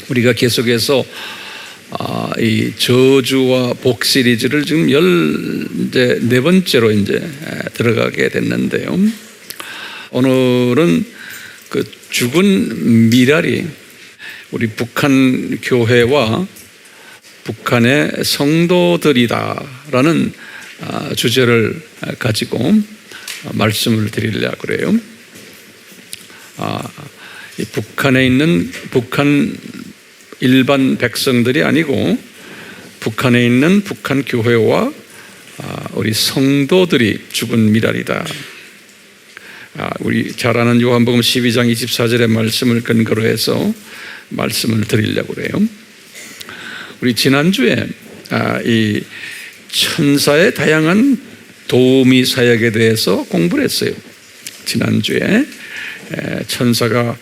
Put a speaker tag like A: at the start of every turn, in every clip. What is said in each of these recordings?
A: 우리가 계속해서 이 저주와 복 시리즈를 지금 이제 4번째로 이제 들어가게 됐는데요. 오늘은 그 죽은 미랄이 우리 북한 교회와 북한의 성도들이다라는 주제를 가지고 말씀을 드리려고 그래요. 이 북한에 있는 북한 일반 백성들이 아니고 북한에 있는 북한 교회와 우리 성도들이 죽은 미랄이다. 우리 잘 아는 요한복음 12장 24절의 말씀을 근거로 해서 말씀을 드리려고 그래요. 우리 지난주에 이 천사의 다양한 도우미 사역에 대해서 공부를 했어요. 지난주에 천사가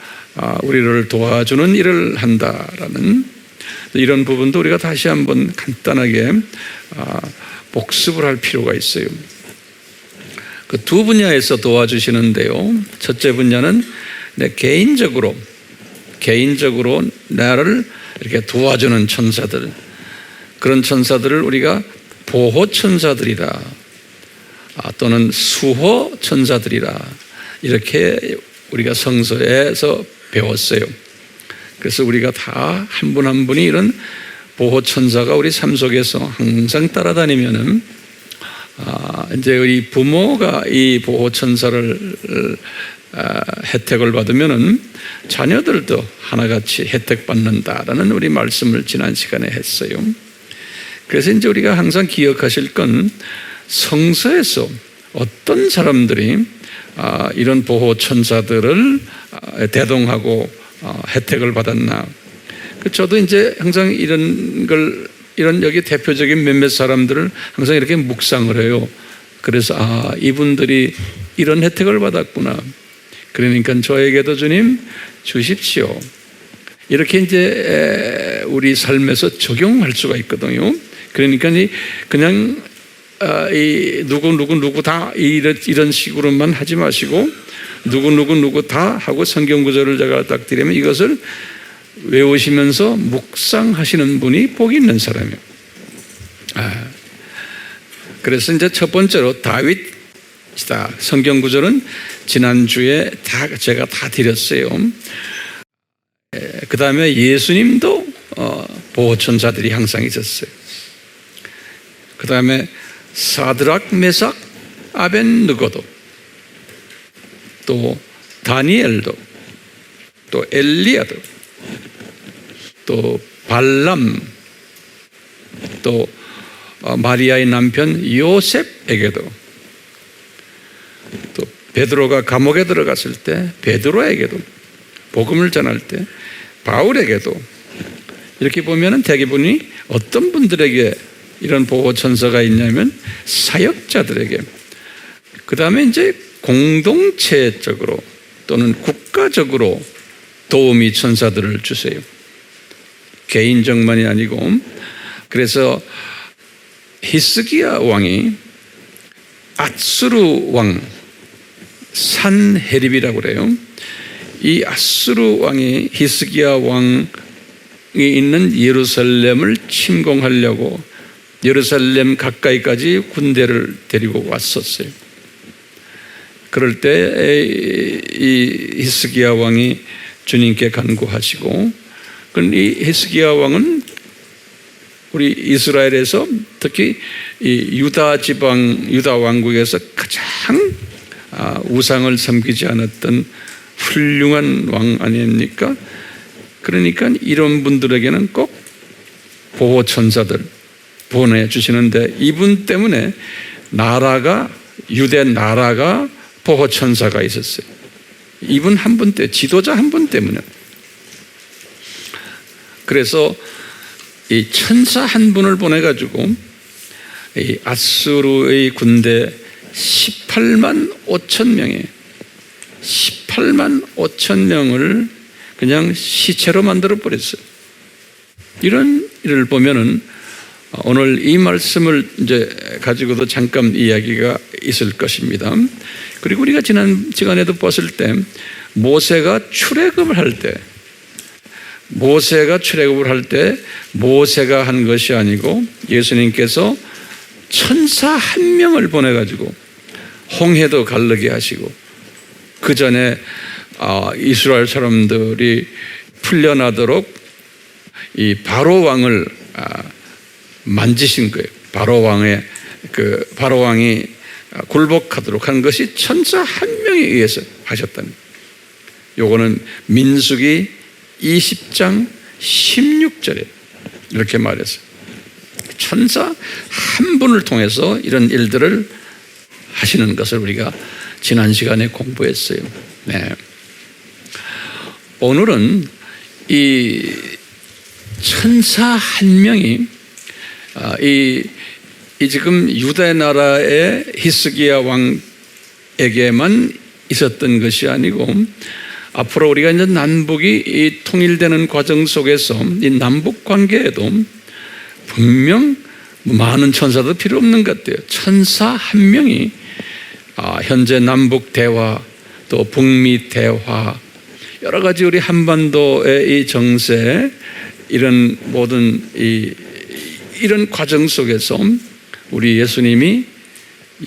A: 우리를 도와주는 일을 한다라는 이런 부분도 우리가 다시 한번 간단하게 복습을 할 필요가 있어요. 그 2분야에서 도와주시는데요. 첫째 분야는 개인적으로 나를 이렇게 도와주는 천사들, 그런 천사들을 우리가 보호 천사들이라 또는 수호 천사들이라 이렇게 우리가 성서에서 배웠어요. 그래서 우리가 다 한 분 한 분이 이런 보호 천사가 우리 삶 속에서 항상 따라다니면은 이제 우리 부모가 이 보호 천사를 혜택을 받으면은 자녀들도 하나같이 혜택 받는다라는 우리 말씀을 지난 시간에 했어요. 그래서 이제 우리가 항상 기억하실 건 성서에서 어떤 사람들이 이런 보호 천사들을 대동하고 혜택을 받았나. 저도 이제 항상 이런 여기 대표적인 몇몇 사람들을 항상 이렇게 묵상을 해요. 그래서 이분들이 이런 혜택을 받았구나. 그러니까 저에게도 주님 주십시오. 이렇게 이제 우리 삶에서 적용할 수가 있거든요. 그러니까 그냥 누구 다 이런 식으로만 하지 마시고 누구 다 하고 성경 구절을 제가 딱 드리면 이것을 외우시면서 묵상하시는 분이 복이 있는 사람이에요. 그래서 이제 첫 번째로 다윗이다. 성경 구절은 지난주에 제가 다 드렸어요. 그 다음에 예수님도 보호천사들이 항상 있었어요. 그 다음에 사드락, 메삭, 아벤느고도, 또 다니엘도, 또 엘리야도, 또 발람, 또 마리아의 남편 요셉에게도, 또 베드로가 감옥에 들어갔을 때 베드로에게도, 복음을 전할 때 바울에게도, 이렇게 보면은 대부분이 어떤 분들에게 이런 보호 천사가 있냐면 사역자들에게, 그 다음에 이제 공동체적으로 또는 국가적으로 도우미 천사들을 주세요. 개인적만이 아니고. 그래서 히스기야 왕이 아수르 왕 산헤립이라고 그래요. 이 아수르 왕이 히스기야 왕이 있는 예루살렘을 침공하려고 예루살렘 가까이까지 군대를 데리고 왔었어요. 그럴 때 이 히스기야 왕이 주님께 간구하시고, 이 히스기야 왕은 우리 이스라엘에서 특히 이 유다 지방, 유다 왕국에서 가장 우상을 섬기지 않았던 훌륭한 왕 아닙니까? 그러니까 이런 분들에게는 꼭 보호 천사들 보내주시는데, 이분 때문에 유대 나라가 보호 천사가 있었어요. 이분 한 분 때, 지도자 한 분 때문에. 그래서 이 천사 한 분을 보내가지고 이 아수르의 군대 18만 5천 명을 그냥 시체로 만들어 버렸어요. 이런 일을 보면은 오늘 이 말씀을 이제 가지고도 잠깐 이야기가 있을 것입니다. 그리고 우리가 지난 시간에도 봤을 때 모세가 출애굽을 할 때 모세가 출애굽을 할 때 모세가 한 것이 아니고 예수님께서 천사 한 명을 보내가지고 홍해도 갈르게 하시고 그 전에 이스라엘 사람들이 풀려나도록 이 바로 왕을 만지신 거예요. 바로 왕이 굴복하도록 한 것이 천사 한 명에 의해서 하셨다는 거예요. 요거는 민수기 20장 16절에 이렇게 말했어요. 천사 한 분을 통해서 이런 일들을 하시는 것을 우리가 지난 시간에 공부했어요. 네. 오늘은 이 천사 한 명이 이 지금 유다 나라의 히스기야 왕에게만 있었던 것이 아니고 앞으로 우리가 이제 남북이 이 통일되는 과정 속에서 이 남북 관계에도 분명 많은 천사도 필요 없는 것 같아요. 천사 한 명이 현재 남북 대화 또 북미 대화 여러 가지 우리 한반도의 이 정세 이런 모든 이런 과정 속에서 우리 예수님이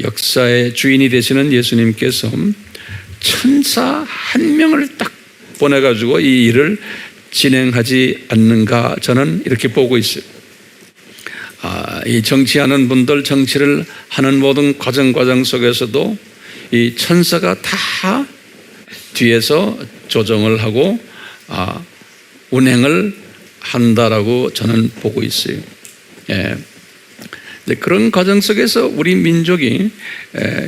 A: 역사의 주인이 되시는 예수님께서 천사 한 명을 딱 보내가지고 이 일을 진행하지 않는가 저는 이렇게 보고 있어요. 이 정치하는 분들 정치를 하는 모든 과정 속에서도 이 천사가 다 뒤에서 조정을 하고 운행을 한다라고 저는 보고 있어요. 예. 그런 과정 속에서 우리 민족이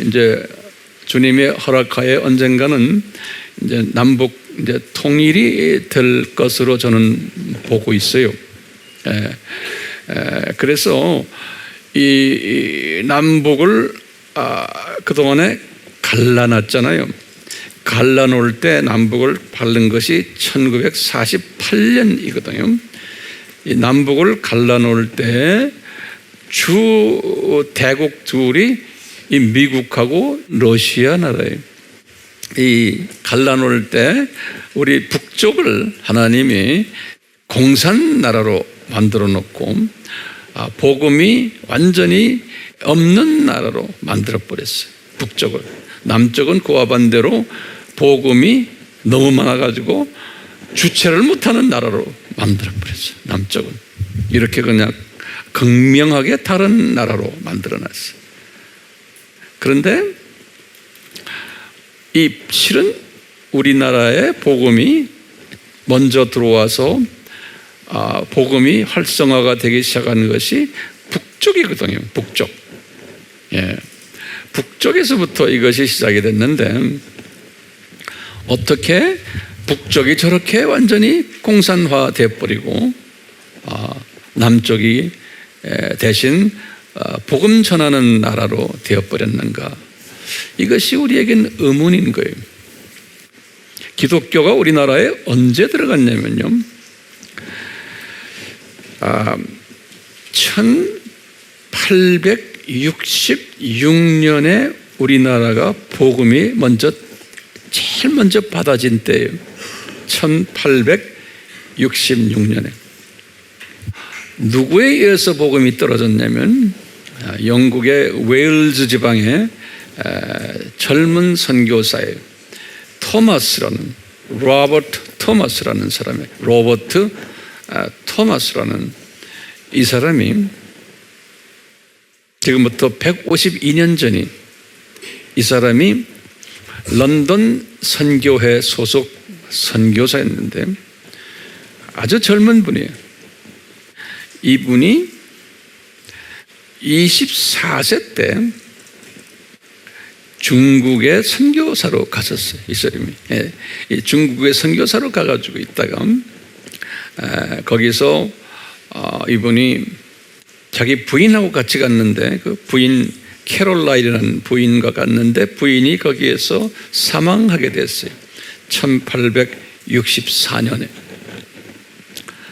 A: 이제 주님의 허락하에 언젠가는 이제 남북 이제 통일이 될 것으로 저는 보고 있어요. 그래서 이 남북을 그동안에 갈라놨잖아요. 갈라놓을 때 남북을 바른 것이 1948년이거든요. 이 남북을 갈라놓을 때 주 대국 둘이 이 미국하고 러시아 나라예요. 이 갈라놓을 때 우리 북쪽을 하나님이 공산 나라로 만들어 놓고 복음이 완전히 없는 나라로 만들어 버렸어요. 북쪽을. 남쪽은 그와 반대로 복음이 너무 많아가지고 주체를 못하는 나라로 만들어 버렸어요. 남쪽은 이렇게 그냥 극명하게 다른 나라로 만들어 놨어요. 그런데 이 실은 우리나라에 복음이 먼저 들어와서 복음이 활성화가 되기 시작한 것이 북쪽이거든요. 북쪽. 예. 북쪽에서부터 이것이 시작이 됐는데 어떻게 북쪽이 저렇게 완전히 공산화돼 버리고 남쪽이 대신 복음 전하는 나라로 되어버렸는가? 이것이 우리에겐 의문인 거예요. 기독교가 우리나라에 언제 들어갔냐면요, 1866년에 우리나라가 복음이 제일 먼저 받아진 때예요. 1866년에. 누구에 의해서 복음이 떨어졌냐면 영국의 웨일즈 지방의 젊은 선교사예요. 로버트 토마스라는 사람이에요. 로버트 토마스라는 이 사람이 지금부터 152년 전이 이 사람이 런던 선교회 소속 선교사였는데 아주 젊은 분이에요. 이분이 24세 때 중국의 선교사로 갔었어요. 이 사람이. 중국의 선교사로 가가지고 있다가 거기서 이분이 자기 부인하고 같이 갔는데 그 부인 캐롤라인이라는 부인과 갔는데 부인이 거기에서 사망하게 됐어요. 1864년에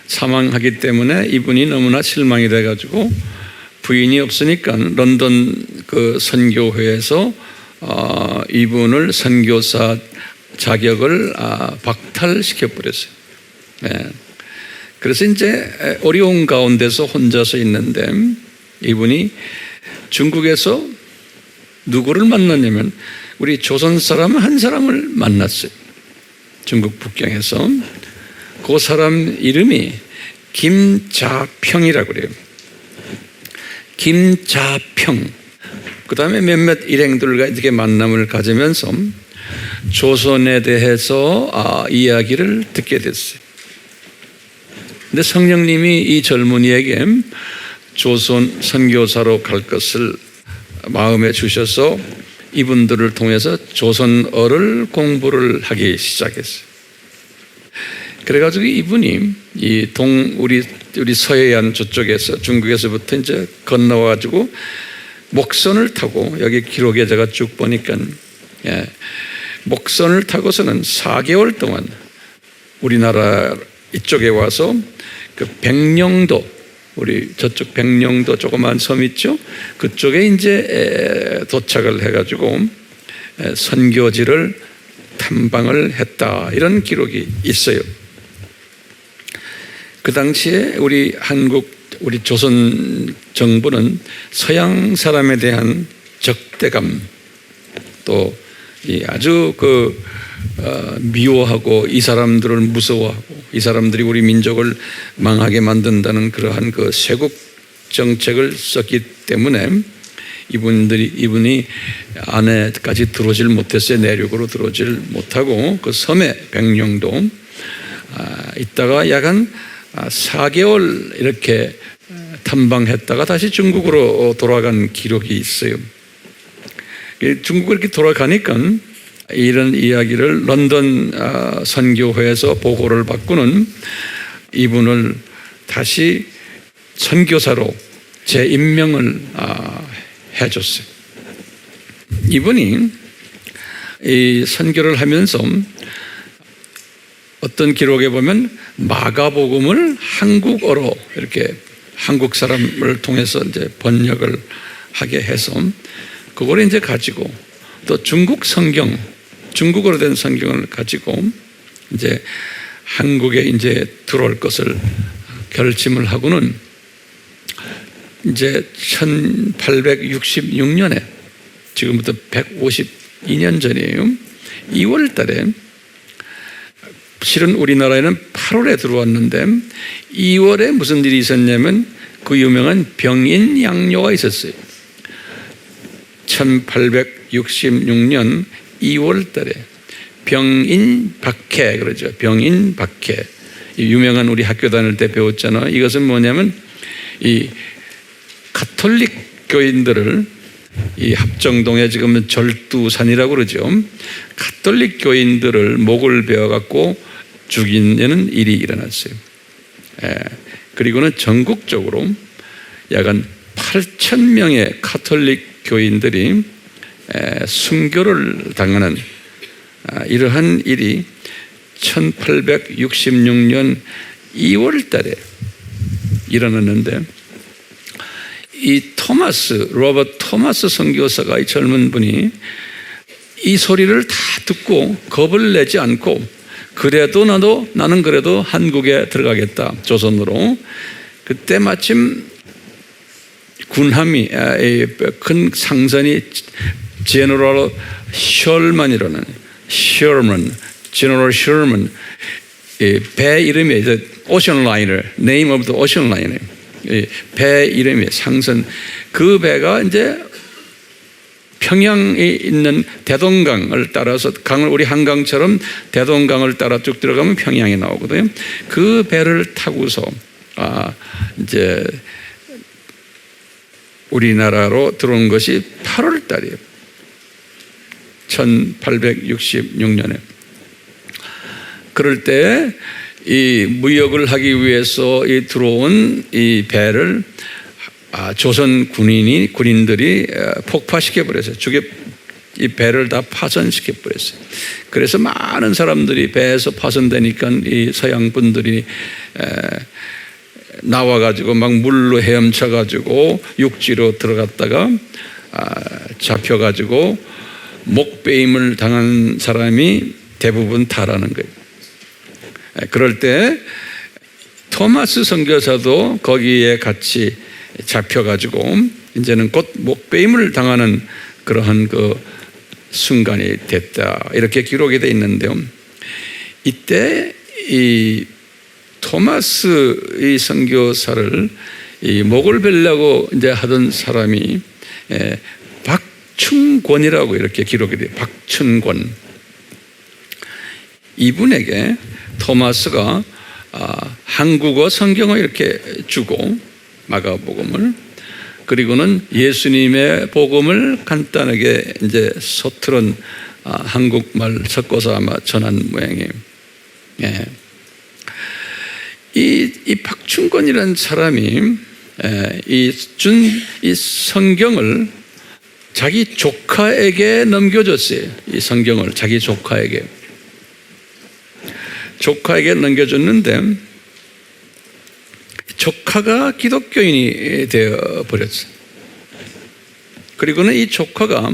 A: 사망하기 때문에 이분이 너무나 실망이 돼가지고 부인이 없으니까 런던 그 선교회에서 이분을 선교사 자격을 박탈시켜 버렸어요. 네. 그래서 이제 어려운 가운데서 혼자서 있는데 이분이 중국에서 누구를 만났냐면 우리 조선 사람 한 사람을 만났어요. 중국 북경에서. 그 사람 이름이 김자평이라고 그래요. 김자평. 그 다음에 몇몇 일행들과 이렇게 만남을 가지면서 조선에 대해서 이야기를 듣게 됐어요. 근데 성령님이 이 젊은이에게 조선 선교사로 갈 것을 마음에 주셔서 이분들을 통해서 조선어를 공부를 하기 시작했어요. 그래가지고 이분이 우리 서해안 저쪽에서 중국에서부터 이제 건너와가지고 목선을 타고 여기 기록에 제가 쭉 보니까 목선을 타고서는 4개월 동안 우리나라 이쪽에 와서 그 백령도, 우리 저쪽 백령도 조그만 섬 있죠? 그쪽에 이제 도착을 해가지고 선교지를 탐방을 했다, 이런 기록이 있어요. 그 당시에 우리 조선 정부는 서양 사람에 대한 적대감, 또 아주 미워하고 이 사람들을 무서워하고 이 사람들이 우리 민족을 망하게 만든다는 그러한 그 쇄국 정책을 썼기 때문에 이분이 안에까지 들어오질 못했어요. 내륙으로 들어오질 못하고 그 섬에 백령도 있다가 약 한 4개월 이렇게 탐방했다가 다시 중국으로 돌아간 기록이 있어요. 중국으로 이렇게 돌아가니까 이런 이야기를 런던 선교회에서 보고를 받고는 이분을 다시 선교사로 재임명을 해줬어요. 이분이 이 선교를 하면서 어떤 기록에 보면 마가복음을 한국어로 이렇게 한국 사람을 통해서 이제 번역을 하게 해서 그걸 이제 가지고 또 중국 성경, 중국어로 된 성경을 가지고 이제 한국에 이제 들어올 것을 결심을 하고는 이제 1866년에 지금부터 152년 전이에요. 2월 달에 실은 우리나라에는 8월에 들어왔는데 2월에 무슨 일이 있었냐면 그 유명한 병인양요가 있었어요. 1866년 2월 달에 병인박해 그러죠. 병인박해. 유명한 우리 학교 다닐 때 배웠잖아요. 이것은 뭐냐면 이 가톨릭 교인들을 이 합정동에 지금 절두산이라고 그러죠. 가톨릭 교인들을 목을 베어갖고 죽이는 일이 일어났어요. 그리고는 전국적으로 약 한 8,000명의 가톨릭 교인들이 순교를 당하는 이러한 일이 1866년 2월 달에 일어났는데 이 로버트 토마스 선교사가 이 젊은 분이 이 소리를 다 듣고 겁을 내지 않고 그래도 나는 그래도 한국에 들어가겠다, 조선으로. 그때 마침 군함이 큰 상선이 제너럴 셜먼이라는 제너럴 셜먼 배 이름이 오션 라이너, 네임 오브 더 오션 라이너, 배 이름이 상선. 그 배가 이제 평양에 있는 대동강을 따라서 강을 우리 한강처럼 대동강을 따라 쭉 들어가면 평양에 나오거든요. 그 배를 타고서 이제 우리나라로 들어온 것이 8월 달이에요. 1866년에. 그럴 때 이 무역을 하기 위해서 들어온 이 배를 조선 군인들이 폭파시켜 버렸어요. 이 배를 다 파손시켜 버렸어요. 그래서 많은 사람들이 배에서 파손되니까 이 서양 분들이 나와가지고 막 물로 헤엄쳐가지고 육지로 들어갔다가 잡혀가지고 목베임을 당한 사람이 대부분 다라는 거예요. 그럴 때 토마스 선교사도 거기에 같이 잡혀가지고 이제는 곧 목배임을 당하는 그러한 그 순간이 됐다, 이렇게 기록이 되어 있는데요. 이때 이 토마스 이 선교사를 이 목을 베려고 이제 하던 사람이 박춘권이라고 이렇게 기록이 돼요. 박춘권. 이분에게 토마스가 한국어 성경을 이렇게 주고, 마가복음을, 그리고는 예수님의 복음을 간단하게 이제 서투른 한국말 섞어서 아마 전한 모양이에요. 예. 이 박춘권이라는 사람이 이 성경을 자기 조카에게 넘겨줬어요. 이 성경을 자기 조카에게 넘겨줬는데 조카가 기독교인이 되어 버렸어요. 그리고는 이 조카가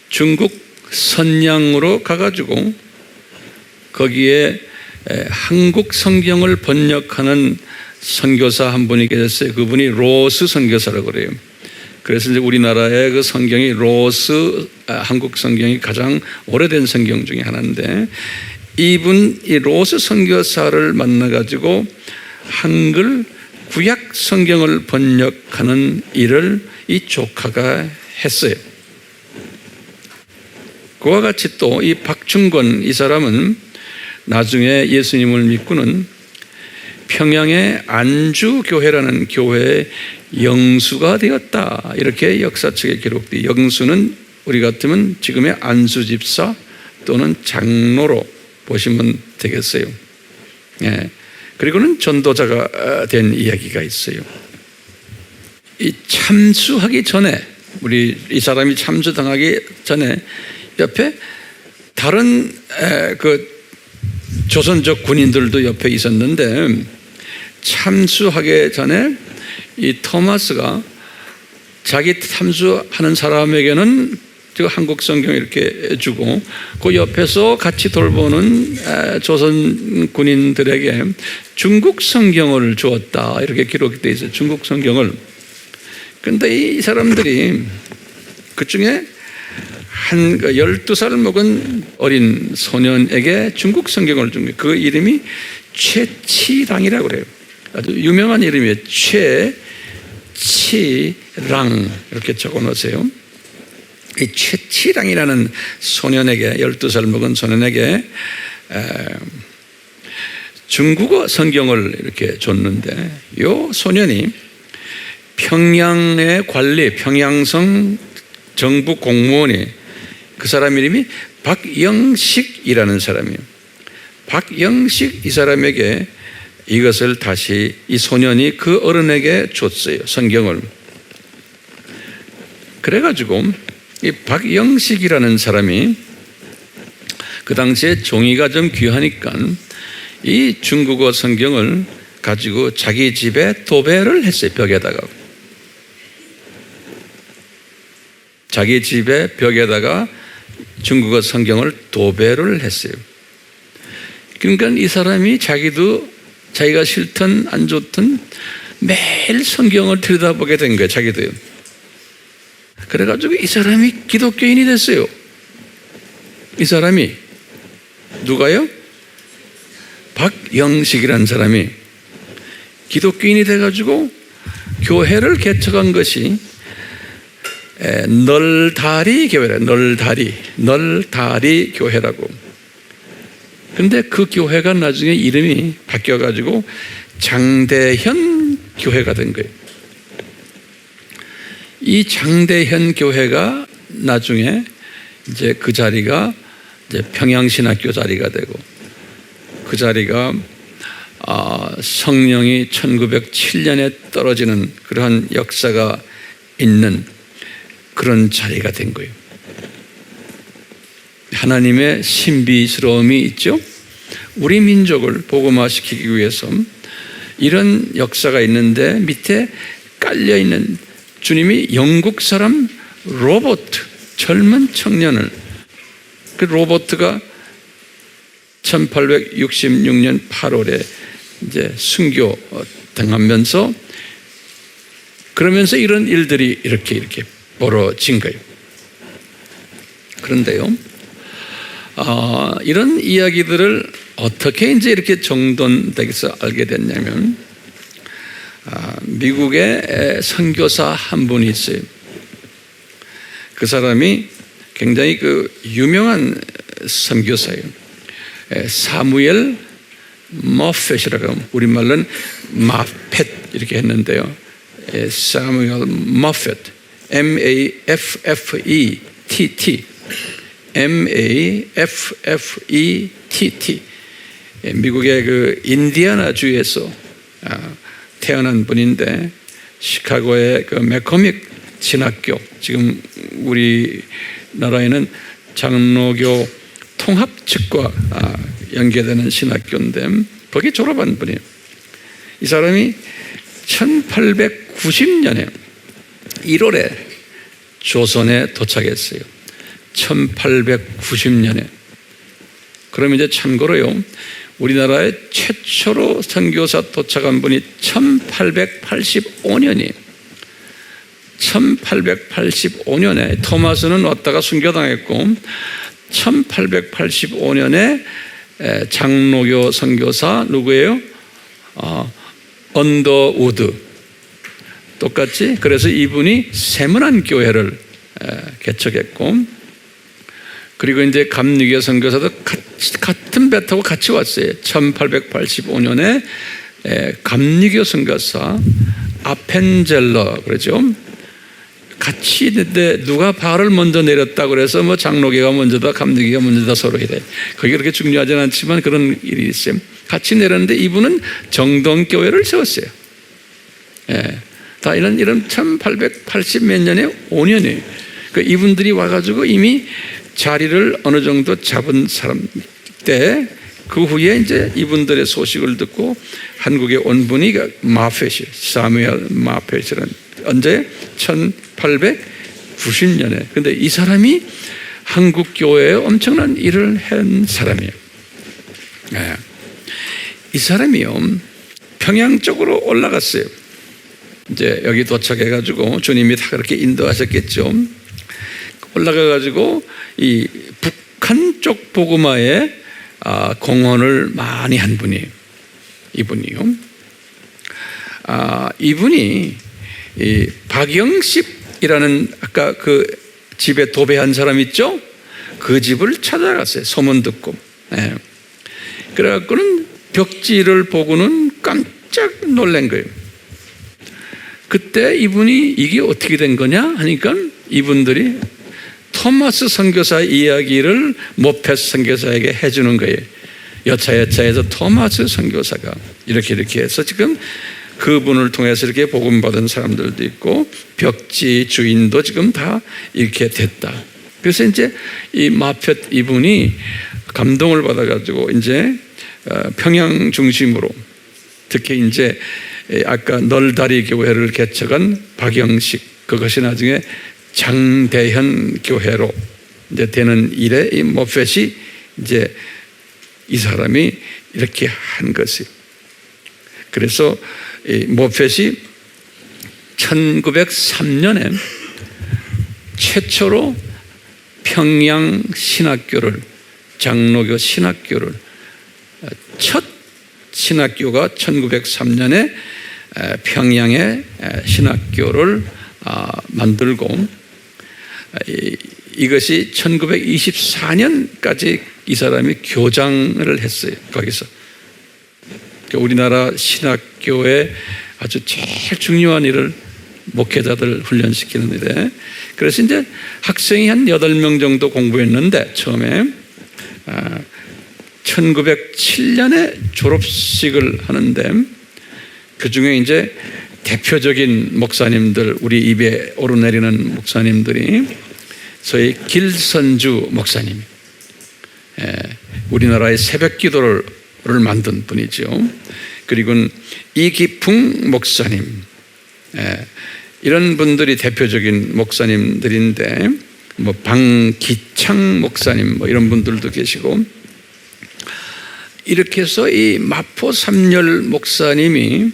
A: 중국 선양으로 가가지고 거기에 한국 성경을 번역하는 선교사 한 분이 계셨어요. 그분이 로스 선교사라고 그래요. 그래서 이제 우리나라의 그 성경이 로스 한국 성경이 가장 오래된 성경 중에 하나인데, 이 로스 선교사를 만나가지고 한글 구약 성경을 번역하는 일을 이 조카가 했어요. 그와 같이 또 이 박춘권 이 사람은 나중에 예수님을 믿고는 평양의 안주교회라는 교회의 영수가 되었다, 이렇게 역사책에 기록돼. 영수는 우리 같으면 지금의 안수집사 또는 장로로 보시면 되겠어요. 예. 그리고는 전도자가 된 이야기가 있어요. 이 참수하기 전에, 이 사람이 참수당하기 전에 옆에 다른 그 조선족 군인들도 옆에 있었는데, 참수하기 전에 이 토마스가 자기 참수하는 사람에게는 한국 성경 이렇게 주고, 그 옆에서 같이 돌보는 조선 군인들에게 중국 성경을 주었다, 이렇게 기록이 되어 있어요. 중국 성경을. 그런데 이 사람들이 그 중에 한 12살 먹은 어린 소년에게 중국 성경을 준 거예요. 그 이름이 최치랑이라고 그래요. 아주 유명한 이름이에요. 최치랑, 이렇게 적어 놓으세요. 이 최치랑이라는 소년에게, 12살 먹은 소년에게 중국어 성경을 이렇게 줬는데, 이 소년이 평양의 관리, 평양성 정부 공무원이, 그 사람 이름이 박영식이라는 사람이에요. 박영식 이 사람에게 이것을 다시 이 소년이 그 어른에게 줬어요. 성경을. 그래가지고 이 박영식이라는 사람이 그 당시에 종이가 좀 귀하니까 이 중국어 성경을 가지고 자기 집에 도배를 했어요. 벽에다가. 자기 집에 벽에다가 중국어 성경을 도배를 했어요. 그러니까 이 사람이 자기가 싫든 안 좋든 매일 성경을 들여다보게 된 거예요. 자기도요. 그래가지고 이 사람이 기독교인이 됐어요. 이 사람이 누가요? 박영식이라는 사람이 기독교인이 돼가지고 교회를 개척한 것이 널다리 교회라. 널다리 교회라고. 근데 그 교회가 나중에 이름이 바뀌어가지고 장대현 교회가 된 거예요. 이 장대현 교회가 나중에 이제 그 자리가 이제 평양신학교 자리가 되고, 그 자리가 성령이 1907년에 떨어지는 그러한 역사가 있는 그런 자리가 된 거예요. 하나님의 신비스러움이 있죠. 우리 민족을 복음화시키기 위해서 이런 역사가 있는데, 밑에 깔려있는 주님이 영국 사람 로버트, 젊은 청년을, 그 로버트가 1866년 8월에 이제 순교 당하면서 그러면서 이런 일들이 이렇게 벌어진 거예요. 그런데요, 이런 이야기들을 어떻게 이제 이렇게 정돈되게서 알게 됐냐면, 미국의 선교사 한 분이 있어요. 그 사람이 굉장히 그 유명한 선교사예요. 사무엘 머펫이라고 하면 우리말로는 마펫 이렇게 했는데요. 사무엘 머펫, M-A-F-F-E-T-T, M-A-F-F-E-T-T. 미국의 그 인디애나 주에서 태어난 분인데, 시카고의 그 맥코믹 신학교, 지금 우리나라에는 장로교 통합 측과 연계되는 신학교인데 거기 졸업한 분이에요. 이 사람이 1890년에 1월에 조선에 도착했어요. 1890년에. 그러면 이제 참고로요, 우리나라에 최초로 선교사 도착한 분이 1885년이에요. 1885년에 토마스는 왔다가 순교당했고, 1885년에 장로교 선교사 누구예요? 언더우드. 똑같이. 그래서 이분이 세문안 교회를 개척했고, 그리고 이제 감리교 선교사도 같은 배 타고 같이 왔어요. 1885년에 감리교 선교사 아펜젤러, 그러죠. 같이 있는데 누가 발을 먼저 내렸다 그래서 뭐 장로교가 먼저다 감리교가 먼저다 서로 이래. 그게 그렇게 중요하진 않지만 그런 일이 있어요. 같이 내렸는데 이분은 정동교회를 세웠어요. 다 이런 1880 몇 년에 5년이에요. 그 이분들이 와가지고 이미 자리를 어느 정도 잡은 사람 때, 그 후에 이제 이분들의 소식을 듣고 한국에 온 분이 마펫이, 사무엘 마펫이라는, 언제? 1890년에. 근데 이 사람이 한국 교회에 엄청난 일을 한 사람이에요. 이 사람이요, 평양 쪽으로 올라갔어요. 이제 여기 도착해가지고 주님이 다 그렇게 인도하셨겠죠. 올라가가지고 이 북한 쪽 복음화에 공헌을 많이 한 분이에요. 이분이요. 이분이 이 박영식이라는 아까 그 집에 도배한 사람 있죠? 그 집을 찾아갔어요. 소문 듣고. 그래갖고는 벽지를 보고는 깜짝 놀란 거예요. 그때 이분이 이게 어떻게 된 거냐 하니까 이분들이 토마스 선교사 이야기를 모펫 선교사에게 해주는 거예요. 여차여차해서 토마스 선교사가 이렇게 해서 지금 그분을 통해서 이렇게 복음받은 사람들도 있고 벽지 주인도 지금 다 이렇게 됐다. 그래서 이제 이 마펫 이분이 감동을 받아가지고 이제 평양 중심으로, 특히 이제 아까 널다리 교회를 개척한 박영식, 그것이 나중에 장대현 교회로 이제 되는 일에 이 모펫이 이제 이 사람이 이렇게 한 것이에요. 그래서 이 모펫이 1903년에 최초로 평양 신학교를, 장로교 신학교를, 첫 신학교가 1903년에 평양에 신학교를 만들고, 이것이 1924년까지 이 사람이 교장을 했어요. 거기서 우리나라 신학교의 아주 제일 중요한 일을 목회자들 훈련시키는 일에, 그래서 이제 학생이 한 8명 정도 공부했는데 처음에 1907년에 졸업식을 하는데, 그 중에 이제 대표적인 목사님들, 우리 입에 오르내리는 목사님들이 소위 길선주 목사님, 우리나라의 새벽 기도를 만든 분이죠. 그리고 이기풍 목사님, 이런 분들이 대표적인 목사님들인데, 뭐 방기창 목사님, 뭐 이런 분들도 계시고, 이렇게 해서 이 마포 삼열 목사님이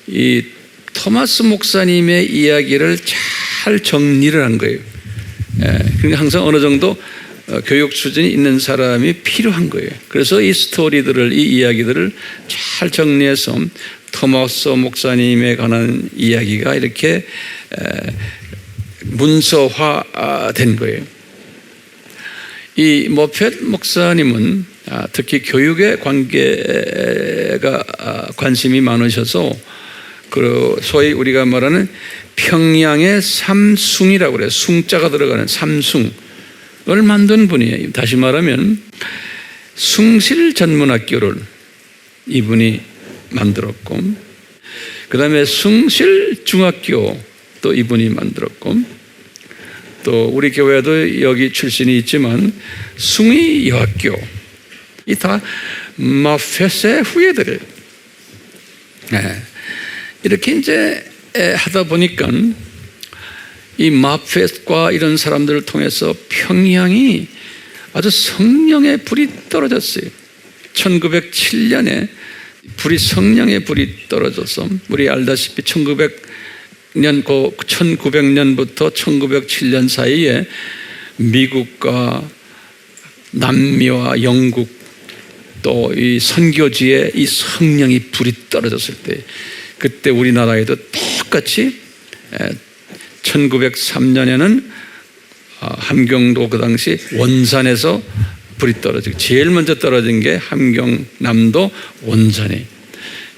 A: 이 토마스 목사님의 이야기를 잘 정리를 한 거예요. 그러니까 항상 어느 정도 교육 수준이 있는 사람이 필요한 거예요. 그래서 이 스토리들을, 이 이야기들을 잘 정리해서 토마스 목사님에 관한 이야기가 이렇게 문서화된 거예요. 이 모펫 목사님은 특히 교육에 관심이 많으셔서 그 소위 우리가 말하는 평양의 삼숭이라고 그래요. 숭자가 들어가는 삼숭을 만든 분이에요. 다시 말하면 숭실 전문학교를 이분이 만들었고, 그 다음에 숭실 중학교 또 이분이 만들었고, 또 우리 교회도 여기 출신이 있지만 숭의 여학교, 이 다 마펫의 후예들이에요. 이렇게 이제 하다 보니까 이 마펫과 이런 사람들을 통해서 평양이 아주 성령의 불이 떨어졌어요. 1907년에 성령의 불이 떨어져서, 우리 알다시피 1900년부터 1907년 사이에 미국과 남미와 영국 또 이 선교지에 이 성령이 불이 떨어졌을 때, 그때 우리나라에도 똑같이 1903년에는 함경도 그 당시 원산에서 불이 떨어지고, 제일 먼저 떨어진 게 함경남도 원산에.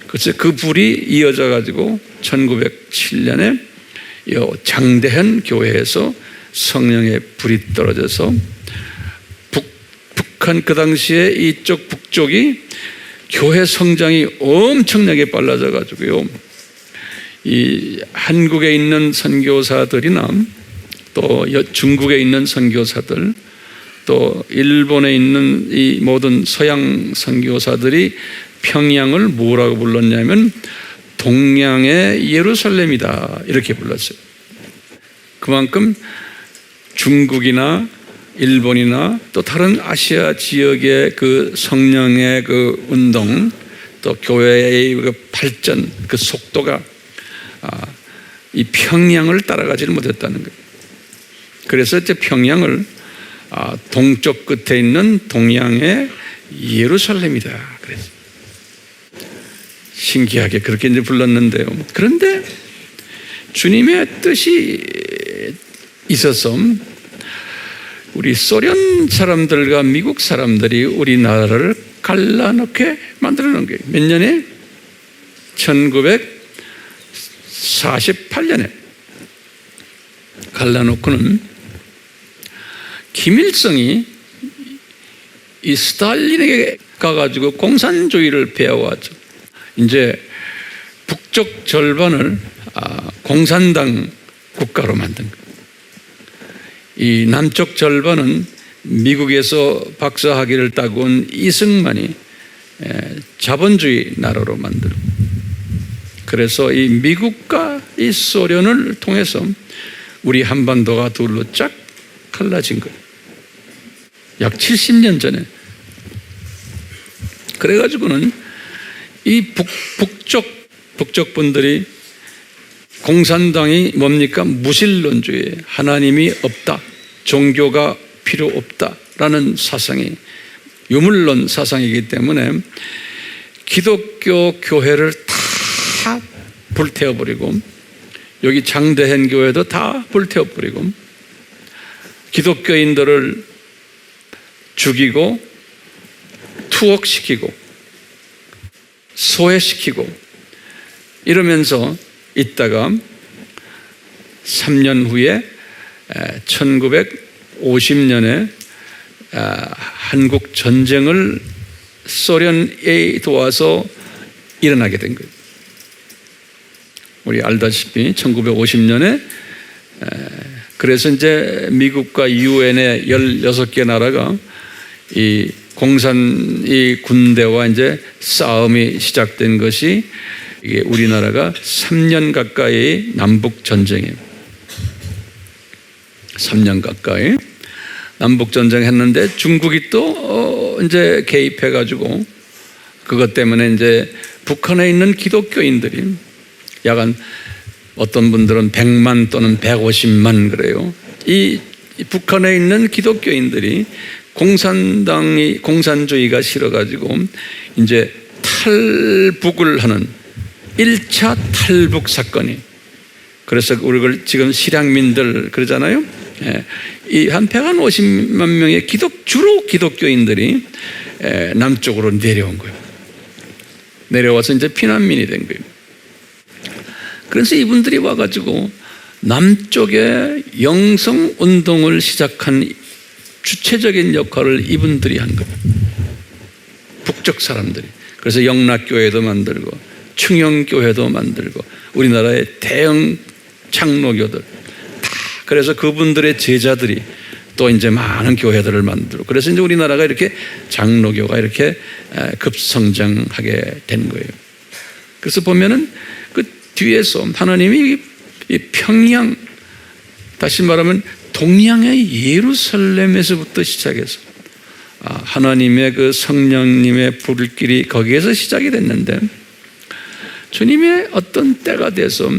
A: 그래서 그 불이 이어져 가지고 1907년에 장대현 교회에서 성령의 불이 떨어져서 북한, 그 당시에 이쪽 북쪽이 교회 성장이 엄청나게 빨라져 가지고요, 이 한국에 있는 선교사들이나 또 중국에 있는 선교사들, 또 일본에 있는 이 모든 서양 선교사들이 평양을 뭐라고 불렀냐면 동양의 예루살렘이다, 이렇게 불렀어요. 그만큼 중국이나 일본이나 또 다른 아시아 지역의 그 성령의 그 운동, 또 교회의 그 발전, 그 속도가 이 평양을 따라가지를 못했다는 거예요. 그래서 이제 평양을 동쪽 끝에 있는 동양의 예루살렘이다, 그래서 신기하게 그렇게 이제 불렀는데요. 그런데 주님의 뜻이 있어서 우리 소련 사람들과 미국 사람들이 우리나라를 갈라놓게 만들어 놓은 거예요. 몇 년에? 1948년에 갈라놓고는 김일성이 이 스탈린에게 가가지고 공산주의를 배워왔죠. 이제 북쪽 절반을 공산당 국가로 만든 거예요. 이 남쪽 절반은 미국에서 박사학위를 따고 온 이승만이 자본주의 나라로 만들고, 그래서 이 미국과 이 소련을 통해서 우리 한반도가 둘로 쫙 갈라진 거예요. 약 70년 전에. 그래가지고는 이 북쪽 분들이 공산당이 뭡니까? 무신론주의, 하나님이 없다, 종교가 필요 없다라는 사상이 유물론 사상이기 때문에 기독교 교회를 다 불태워버리고, 여기 장대현 교회도 다 불태워버리고, 기독교인들을 죽이고 투옥시키고 소외시키고 이러면서 있다가 3년 후에 1950년에 한국 전쟁을 소련에 도와서 일어나게 된 거예요. 우리 알다시피 1950년에 그래서 이제 미국과 유엔의 16개 나라가 이 이 군대와 이제 싸움이 시작된 것이, 이게 우리나라가 3년 가까이 남북 전쟁이에요. 3년 가까이 남북 전쟁 했는데 중국이 또 이제 개입해 가지고 그것 때문에 이제 북한에 있는 기독교인들이 약 어떤 분들은 100만 또는 150만 그래요. 이 북한에 있는 기독교인들이 공산주의가 싫어가지고 이제 탈북을 하는 1차 탈북 사건이, 그래서 우리가 지금 실향민들 그러잖아요. 이 한 150만 명의 주로 기독교인들이 남쪽으로 내려온 거예요. 내려와서 이제 피난민이 된 거예요. 그래서 이분들이 와가지고 남쪽에 영성 운동을 시작한 주체적인 역할을 이분들이 한 거예요. 북쪽 사람들이. 그래서 영락교회도 만들고 충영교회도 만들고 우리나라의 대형 장로교들 다, 그래서 그분들의 제자들이 또 이제 많은 교회들을 만들고, 그래서 이제 우리나라가 이렇게 장로교가 이렇게 급성장하게 된 거예요. 그래서 보면은 그 뒤에서 하나님이 이 평양, 다시 말하면 동양의 예루살렘에서부터 시작해서 하나님의 그 성령님의 불길이 거기에서 시작이 됐는데, 주님의 어떤 때가 돼서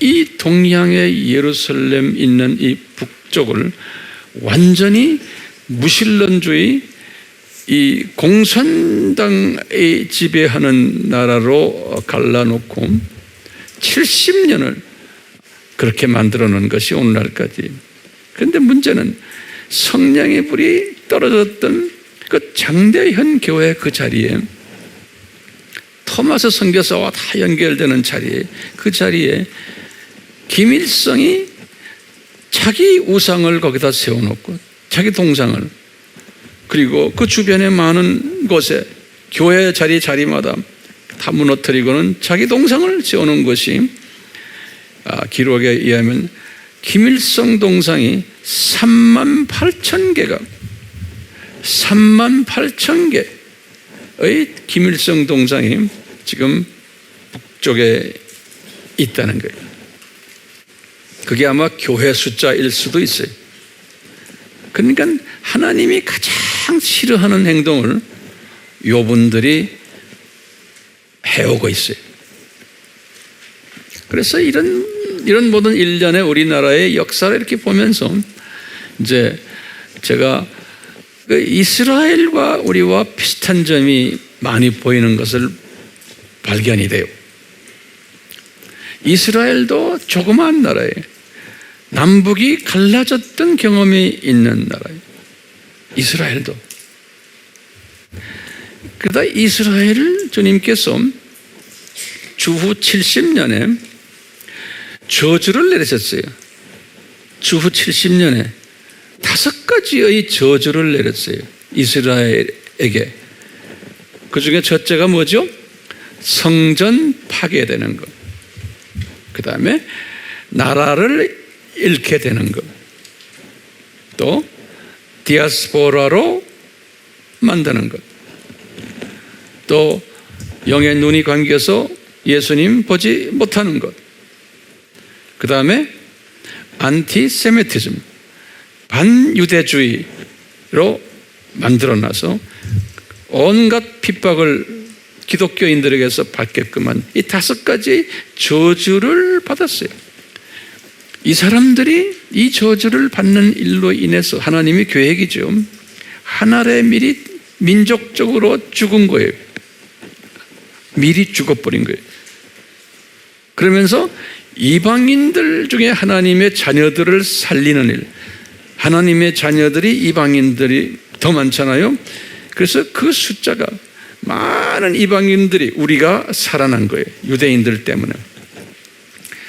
A: 이 동양의 예루살렘 있는 이 북쪽을 완전히 무신론주의 이 공산당이 지배하는 나라로 갈라놓고 70년을 그렇게 만들어 놓은 것이 오늘날까지. 그런데 문제는 성령의 불이 떨어졌던 그 장대현 교회 그 자리에, 토마스 선교사와 다 연결되는 자리에, 그 자리에 김일성이 자기 우상을 거기다 세워놓고 자기 동상을, 그리고 그 주변의 많은 곳에 교회 자리마다 다 무너뜨리고는 자기 동상을 세워놓은 것이, 기록에 의하면 김일성 동상이 38,000개가 38,000개의 김일성 동상이 지금 북쪽에 있다는 거예요. 그게 아마 교회 숫자일 수도 있어요. 그러니까 하나님이 가장 싫어하는 행동을 요분들이 해오고 있어요. 그래서 이런 모든 일련의 우리나라의 역사를 이렇게 보면서 이제 제가 그 이스라엘과 우리와 비슷한 점이 많이 보이는 것을 발견이 돼요. 이스라엘도 조그마한 나라예요. 남북이 갈라졌던 경험이 있는 나라예요. 이스라엘도. 그러다 이스라엘을 주님께서 주후 70년에 저주를 내리셨어요. 주후 70년에 5가지의 저주를 내렸어요. 이스라엘에게. 그 중에 첫째가 뭐죠? 성전 파괴되는 것. 그 다음에 나라를 잃게 되는 것. 또 디아스포라로 만드는 것. 또 영의 눈이 감겨서 예수님 보지 못하는 것. 그 다음에 안티세미티즘, 반유대주의로 만들어놔서 온갖 핍박을 기독교인들에게서 받게끔 한 이 5가지 저주를 받았어요. 이 사람들이 이 저주를 받는 일로 인해서 하나님의 계획이죠. 하나의 미리 민족적으로 죽은 거예요. 미리 죽어버린 거예요. 그러면서 이방인들 중에 하나님의 자녀들을 살리는 일, 하나님의 자녀들이 이방인들이 더 많잖아요. 그래서 그 숫자가 많은 이방인들이 우리가 살아난 거예요. 유대인들 때문에.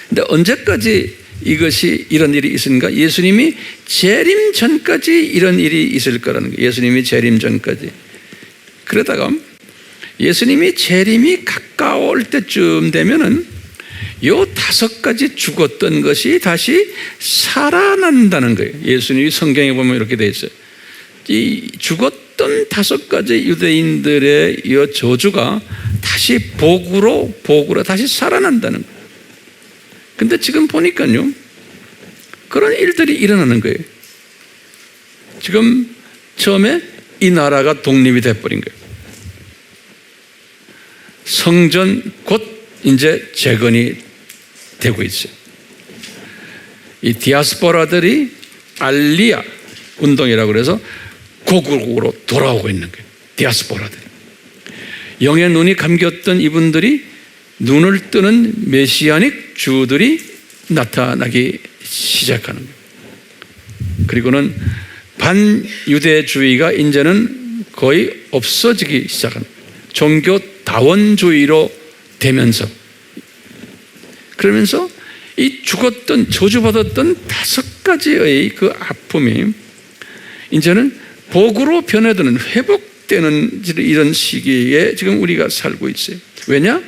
A: 근데 언제까지 이것이 이런 일이 있으니까 예수님이 재림 전까지 이런 일이 있을 거라는 거예요. 예수님이 재림 전까지. 그러다가 예수님이 재림이 가까울 때쯤 되면은 요 5가지 죽었던 것이 다시 살아난다는 거예요. 예수님이 성경에 보면 이렇게 돼 있어요. 이 죽었던 5가지 유대인들의 이 저주가 다시 복으로 다시 살아난다는 거예요. 근데 지금 보니까요, 그런 일들이 일어나는 거예요. 지금 처음에 이 나라가 독립이 돼버린 거예요. 성전 곧 이제 재건이 되고 있어요. 이 디아스포라들이 알리아 운동이라고 그래서 고국으로 돌아오고 있는 거예요. 디아스포라들. 영의 눈이 감겼던 이분들이 눈을 뜨는 메시아닉 주들이 나타나기 시작하는 거예요. 그리고는 반유대주의가 이제는 거의 없어지기 시작합니다. 종교 다원주의로 되면서, 그러면서 이 죽었던, 저주받았던 5가지의 그 아픔이 이제는 복으로 변해드는, 회복되는 이런 시기에 지금 우리가 살고 있어요. 왜냐?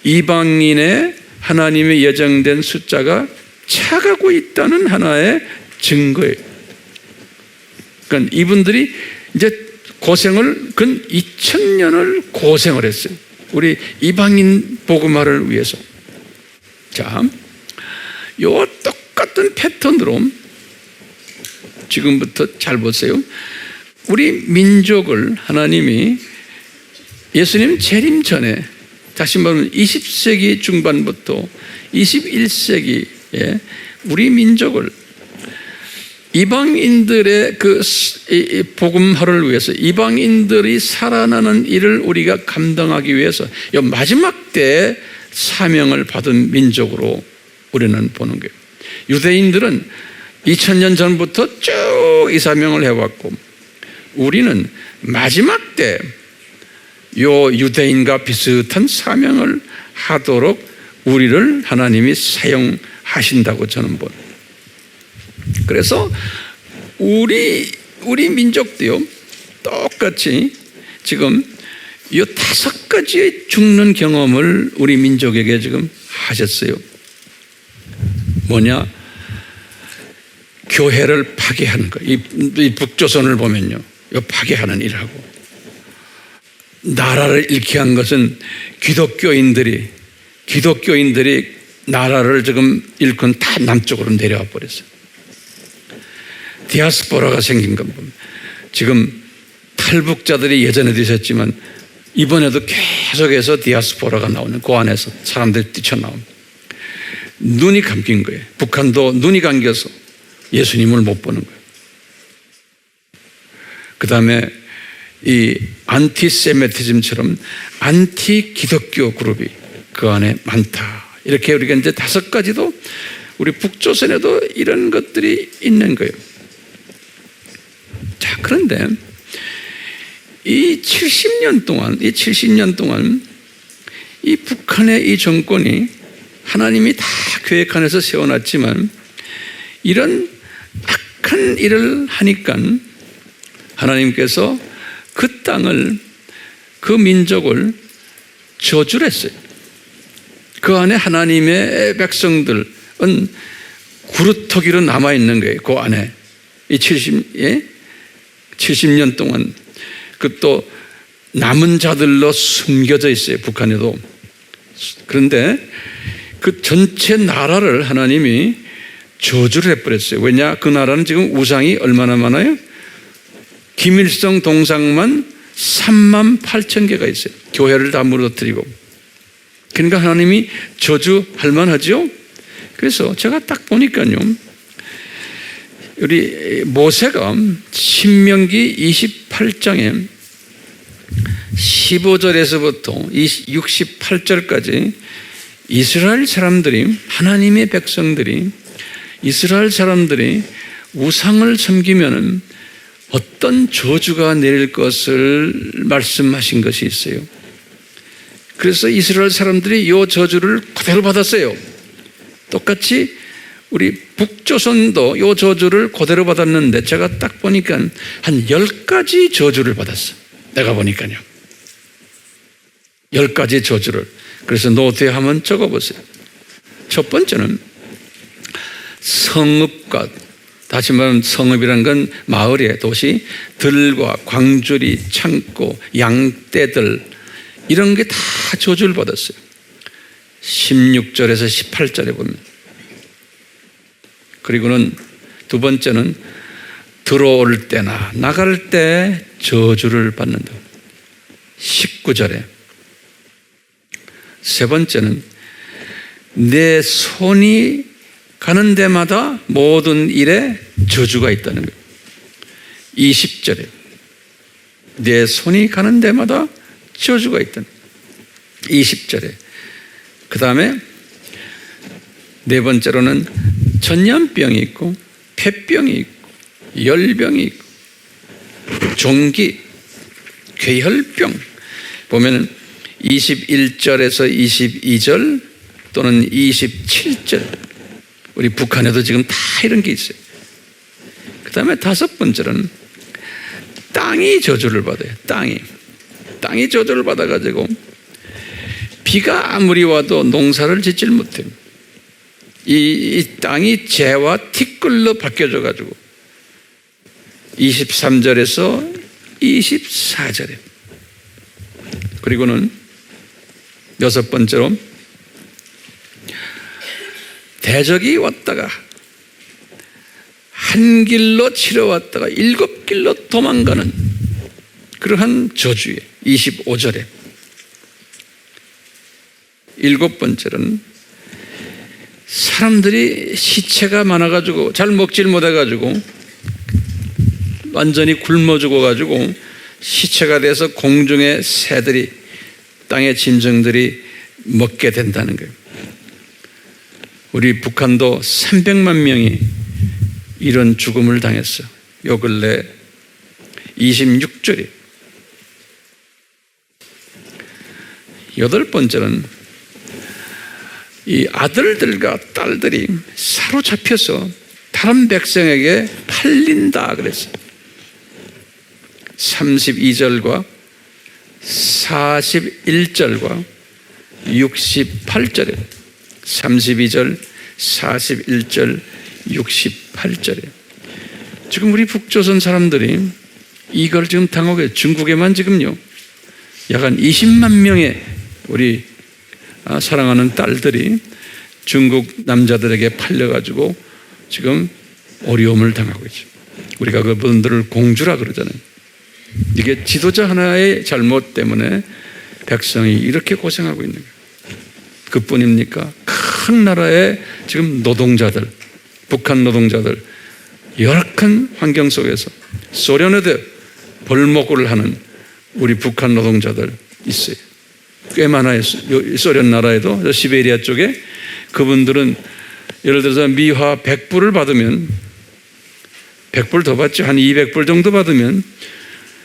A: 이방인의 하나님의 예정된 숫자가 차가고 있다는 하나의 증거예요. 그러니까 이분들이 이제 고생을, 근 2000년을 고생을 했어요. 우리 이방인 복음화를 위해서. 자, 요 똑같은 패턴으로 지금부터 잘 보세요. 우리 민족을 하나님이 예수님 재림 전에, 다시 말하면 20세기 중반부터 21세기에 우리 민족을 이방인들의 그 복음화를 위해서, 이방인들이 살아나는 일을 우리가 감당하기 위해서 이 마지막 때에 사명을 받은 민족으로 우리는 보는 거예요. 유대인들은 2000년 전부터 쭉 이 사명을 해왔고, 우리는 마지막 때 요 유대인과 비슷한 사명을 하도록 우리를 하나님이 사용하신다고 저는 봅니다. 그래서 우리 민족도요, 똑같이 지금 이 5가지의 죽는 경험을 우리 민족에게 지금 하셨어요. 뭐냐? 교회를 파괴하는 거. 이 북조선을 보면요, 이 파괴하는 일을 하고, 나라를 잃게 한 것은 기독교인들이 나라를 지금 잃고 다 남쪽으로 내려와 버렸어요. 디아스포라가 생긴 건 봅니다. 지금 탈북자들이 예전에도 있었지만 이번에도 계속해서 디아스포라가 나오는, 그 안에서 사람들이 뛰쳐나옵니다. 눈이 감긴 거예요. 북한도 눈이 감겨서 예수님을 못 보는 거예요. 그 다음에 이 안티세미티즘처럼 안티 기독교 그룹이 그 안에 많다. 이렇게 우리가 이제 5가지도 우리 북조선에도 이런 것들이 있는 거예요. 자, 그런데 이 70년 동안 이 북한의 이 정권이 하나님이 다 계획 안에서 세워놨지만 이런 악한 일을 하니까 하나님께서 그 땅을, 그 민족을 저주를 했어요. 그 안에 하나님의 백성들은 구루터기로 남아있는 거예요. 그 안에 이 70년 동안 그 또 남은 자들로 숨겨져 있어요. 북한에도. 그런데 그 전체 나라를 하나님이 저주를 해버렸어요. 왜냐? 그 나라는 지금 우상이 얼마나 많아요? 김일성 동상만 38,000개가 있어요. 교회를 다 무너뜨리고. 그러니까 하나님이 저주할 만하죠. 그래서 제가 딱 보니까요, 우리 모세가 신명기 28장에 15절에서부터 68절까지 이스라엘 사람들이, 하나님의 백성들이, 이스라엘 사람들이 우상을 섬기면은 어떤 저주가 내릴 것을 말씀하신 것이 있어요. 그래서 이스라엘 사람들이 이 저주를 그대로 받았어요. 똑같이 우리 북조선도 이 저주를 그대로 받았는데, 제가 딱 보니까 한 10가지 저주를 받았어. 내가 보니까요, 10가지 저주를. 그래서 노트에 한번 적어보세요. 첫 번째는 성읍과, 다시 말하면 성읍이라는 건 마을의 도시, 들과 광주리, 창고, 양떼들, 이런 게 다 저주를 받았어요. 16절에서 18절에 보면. 그리고는 두 번째는 들어올 때나 나갈 때 저주를 받는다. 19절에. 세 번째는 내 손이 가는 데마다 모든 일에 저주가 있다는 거예요. 20절에 내 손이 가는 데마다 저주가 있다는 거예요. 20절에 그 다음에 네 번째로는 전염병이 있고 폐병이 있고 열병이 있고 종기, 괴혈병 보면은 21절에서 22절 또는 27절 우리 북한에도 지금 다 이런 게 있어요. 그 다음에 다섯 번째는 땅이 저주를 받아요. 땅이 저주를 받아가지고 비가 아무리 와도 농사를 짓질 못해요. 이 땅이 재와 티끌로 바뀌어져가지고 23절에서 24절에 그리고는 여섯 번째로 대적이 왔다가 한 길로 치러왔다가 일곱 길로 도망가는 그러한 저주에 25절에 일곱 번째는 사람들이 시체가 많아가지고 잘 먹질 못해가지고 완전히 굶어 죽어가지고 시체가 돼서 공중의 새들이 땅의 짐승들이 먹게 된다는 거예요. 우리 북한도 300만 명이 이런 죽음을 당했어요. 요 근래 26절이. 여덟 번째는 이 아들들과 딸들이 사로잡혀서 다른 백성에게 팔린다 그랬어요. 32절과 41절과 68절에 32절, 41절, 68절에 지금 우리 북조선 사람들이 이걸 지금 당하고 있어요. 중국에만 지금요 약 한 20만 명의 우리 사랑하는 딸들이 중국 남자들에게 팔려가지고 지금 어려움을 당하고 있죠. 우리가 그분들을 공주라 그러잖아요. 이게 지도자 하나의 잘못 때문에 백성이 이렇게 고생하고 있는 거예요. 그뿐입니까? 큰 나라의 지금 노동자들, 북한 노동자들 열악한 환경 속에서 소련에도 벌목을 하는 우리 북한 노동자들 있어요. 꽤 많아요. 소련 나라에도 시베리아 쪽에 그분들은 예를 들어서 미화 100불을 받으면 100불 더 받죠. 한 200불 정도 받으면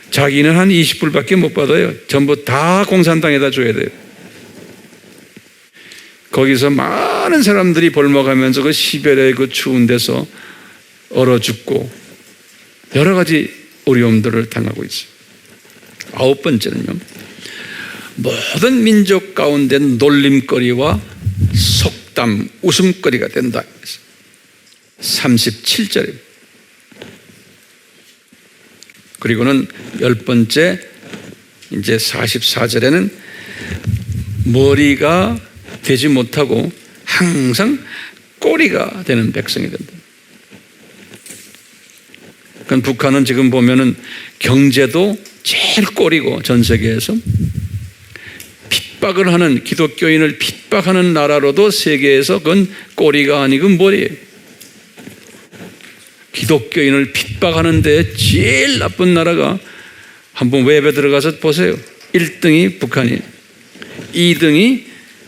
A: 자기는 한 20불밖에 못 받아요. 전부 다 공산당에다 줘야 돼요. 거기서 많은 사람들이 벌목하면서 그 시베리아의 그 추운 데서 얼어 죽고 여러 가지 어려움들을 당하고 있어요. 아홉 번째는요, 모든 민족 가운데 놀림거리와 속담, 웃음거리가 된다. 37절입니다. 그리고는 열 번째, 이제 44절에는 머리가 되지 못하고 항상 꼬리가 되는 백성이 된다. 그러니까 북한은 지금 보면은 경제도 제일 꼬리고 전 세계에서 핍박을 하는 기독교인을 핍박하는 나라로도 세계에서 그건 꼬리가 아니고 머리예요. 기독교인을 핍박하는데 제일 나쁜 나라가 한번 웹에 들어가서 보세요. 1등이 북한이, 2등이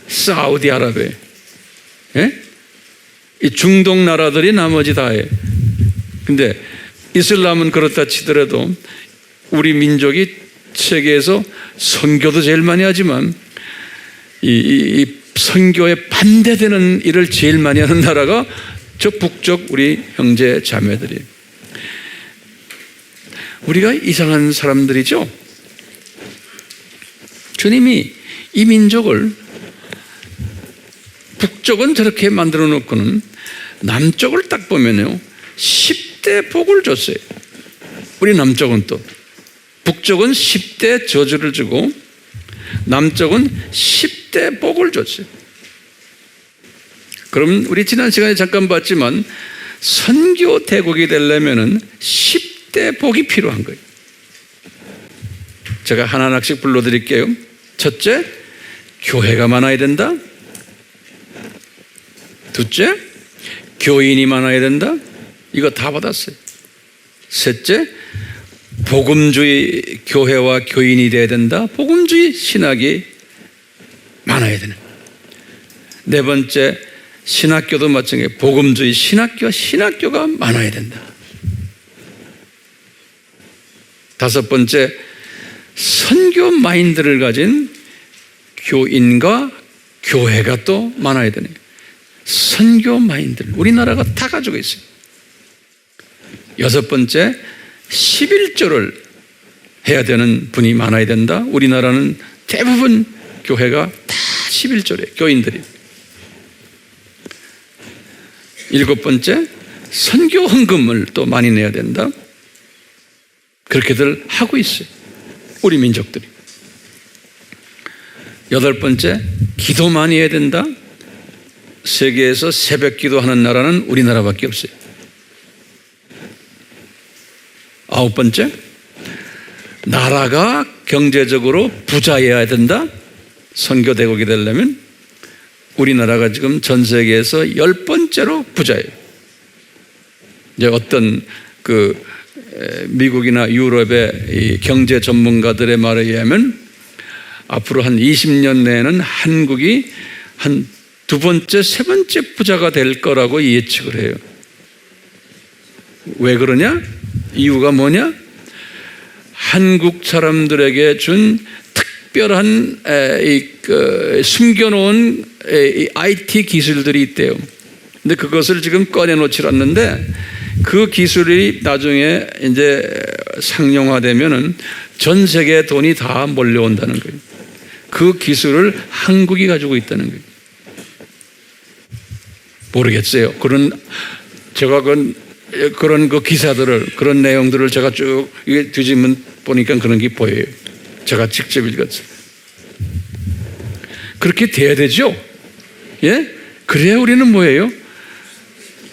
A: 사우디아라비아. 예? 이 중동 나라들이 나머지 다 해. 근데 이슬람은 그렇다 치더라도 우리 민족이 세계에서 선교도 제일 많이 하지만 이 선교에 반대되는 일을 제일 많이 하는 나라가 저 북쪽 우리 형제 자매들이. 우리가 이상한 사람들이죠. 주님이 이 민족을 북쪽은 저렇게 만들어 놓고는 남쪽을 딱 보면요 10대 복을 줬어요. 우리 남쪽은 또 북쪽은 10대 저주를 주고 남쪽은 10대 복을 줬어요. 그럼 우리 지난 시간에 잠깐 봤지만 선교 대국이 되려면은 10대 복이 필요한 거예요. 제가 하나씩 불러드릴게요. 첫째, 교회가 많아야 된다. 둘째, 교인이 많아야 된다. 이거 다 받았어요. 셋째, 복음주의 교회와 교인이 돼야 된다. 복음주의 신학이 많아야 되는. 네 번째, 신학교도 마찬가지예요. 복음주의 신학교가 많아야 된다. 다섯 번째, 선교 마인드를 가진 교인과 교회가 또 많아야 되네. 선교 마인드, 우리나라가 다 가지고 있어요. 여섯 번째, 11조를 해야 되는 분이 많아야 된다. 우리나라는 대부분 교회가 다 11조래, 교인들이. 일곱 번째, 선교 헌금을 또 많이 내야 된다. 그렇게들 하고 있어요, 우리 민족들이. 여덟 번째, 기도 많이 해야 된다. 세계에서 새벽 기도하는 나라는 우리나라밖에 없어요. 아홉 번째, 나라가 경제적으로 부자여야 된다. 선교대국이 되려면 우리나라가 지금 전 세계에서 10번째로 부자예요. 이제 어떤 미국이나 유럽의 이 경제 전문가들의 말에 의하면 앞으로 한 20년 내에는 한국이 한 두 번째, 세 번째 부자가 될 거라고 예측을 해요. 왜 그러냐? 이유가 뭐냐? 한국 사람들에게 준 특별한 숨겨놓은 IT 기술들이 있대요. 근데 그것을 지금 꺼내놓지 않는데 그 기술이 나중에 이제 상용화되면은 전 세계 돈이 다 몰려온다는 거예요. 그 기술을 한국이 가지고 있다는 거예요. 모르겠어요. 제가 그런 그 기사들을, 그런 내용들을 제가 쭉 뒤지면 보니까 그런 게 보여요. 제가 직접 읽었어요. 그렇게 돼야 되죠? 예? 그래야 우리는 뭐예요?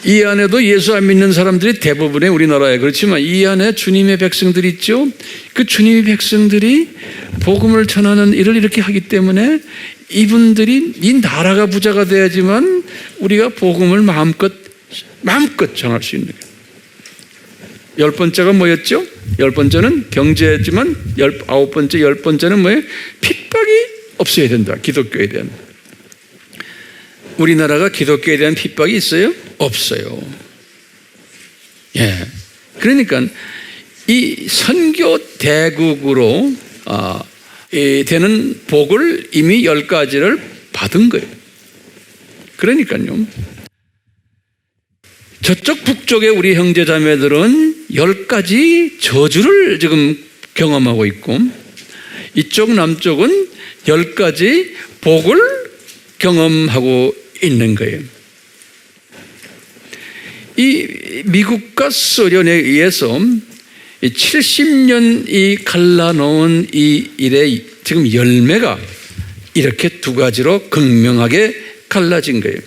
A: 이 안에도 예수 안 믿는 사람들이 대부분의 우리나라에, 그렇지만 이 안에 주님의 백성들이 있죠? 그 주님의 백성들이 복음을 전하는 일을 이렇게 하기 때문에 이분들이 이 나라가 부자가 돼야지만 우리가 복음을 마음껏 전할 수 있는 거예요. 10번째가 뭐였죠? 10번째는 경제지만 9번째, 10번째는 뭐예요? 핍박이 없어야 된다. 기독교에 대한. 우리나라가 기독교에 대한 핍박이 있어요? 없어요. 예. 그러니까 이 선교 대국으로 되는 복을 이미 10가지를 받은 거예요. 그러니까요. 저쪽 북쪽의 우리 형제 자매들은 10가지 저주를 지금 경험하고 있고, 이쪽 남쪽은 10가지 복을 경험하고 있는 거예요. 이 미국과 소련에 의해서 70년이 갈라놓은 이 일의 지금 열매가 이렇게 두 가지로 극명하게 갈라진 거예요.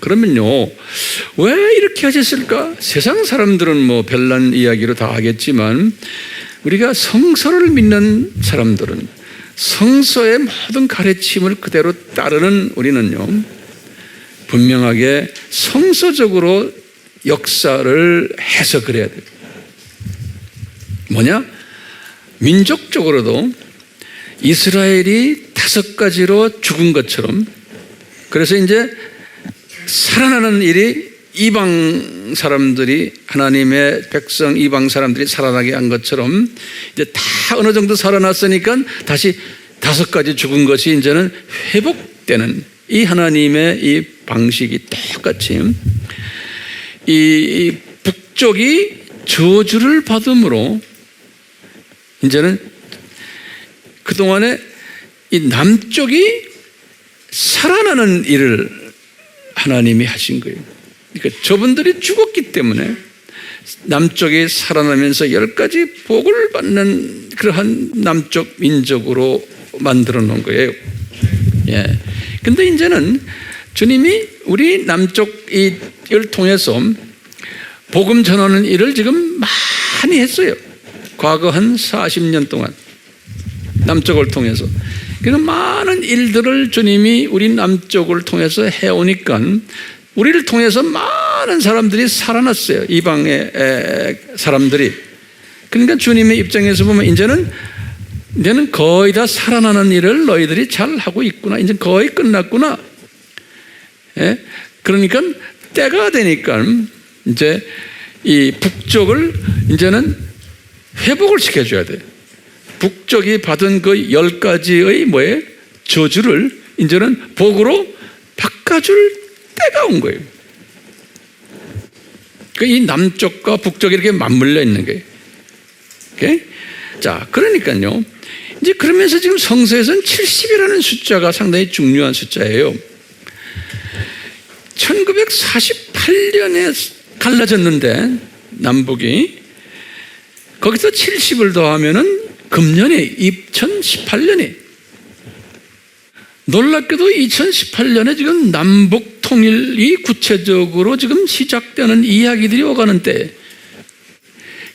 A: 그러면요, 왜 이렇게 하셨을까? 세상 사람들은 뭐 별난 이야기로 다 하겠지만 우리가 성서를 믿는 사람들은 성서의 모든 가르침을 그대로 따르는 우리는요, 분명하게 성서적으로 역사를 해석을 해야 돼요. 뭐냐? 민족적으로도 이스라엘이 5가지로 죽은 것처럼, 그래서 이제 살아나는 일이 이방 사람들이, 하나님의 백성 이방 사람들이 살아나게 한 것처럼 이제 다 어느 정도 살아났으니까 다시 5가지 죽은 것이 이제는 회복되는 이 하나님의 이 방식이 똑같이 이 북쪽이 저주를 받음으로 이제는 그동안에 이 남쪽이 살아나는 일을 하나님이 하신 거예요. 그러니까 저분들이 죽었기 때문에 남쪽이 살아나면서 10가지 복을 받는 그러한 남쪽 민족으로 만들어 놓은 거예요. 예. 근데 이제는 주님이 우리 남쪽 이를 통해서 복음 전하는 일을 지금 많이 했어요. 과거 한 40년 동안 남쪽을 통해서. 그래서 많은 일들을 주님이 우리 남쪽을 통해서 해오니까 우리를 통해서 많은 사람들이 살아났어요. 이방의 사람들이. 그러니까 주님의 입장에서 보면 이제는 거의 다 살아나는 일을 너희들이 잘 하고 있구나. 이제 거의 끝났구나. 예? 그러니까 때가 되니까 이제 이 북쪽을 이제는 회복을 시켜줘야 돼. 북쪽이 받은 그 10가지의 뭐예요? 저주를 이제는 복으로 바꿔줄 때가 온 거예요. 이 남쪽과 북쪽이 이렇게 맞물려 있는 거예요. 오케이? 자, 그러니까요. 이제 그러면서 지금 성서에서는 70이라는 숫자가 상당히 중요한 숫자예요. 1948년에 갈라졌는데 남북이 거기서 70을 더하면은 금년에 2018년에 놀랍게도 2018년에 지금 남북 통일이 구체적으로 지금 시작되는 이야기들이 오가는 때.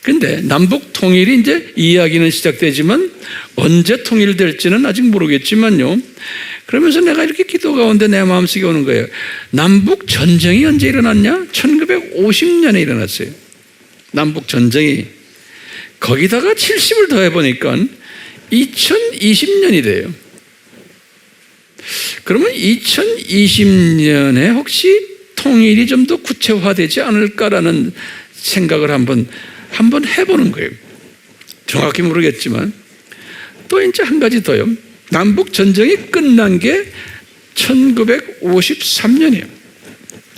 A: 근데 남북 통일이 이제 이야기는 시작되지만 언제 통일될지는 아직 모르겠지만요. 그러면서 내가 이렇게 기도 가운데 내 마음속에 오는 거예요. 남북 전쟁이 언제 일어났냐? 1950년에 일어났어요. 남북 전쟁이. 거기다가 70을 더해보니까 2020년이 돼요. 그러면 2020년에 혹시 통일이 좀 더 구체화되지 않을까라는 생각을 한번 해보는 거예요. 정확히 모르겠지만. 또 이제 한 가지 더요. 남북 전쟁이 끝난 게 1953년이에요.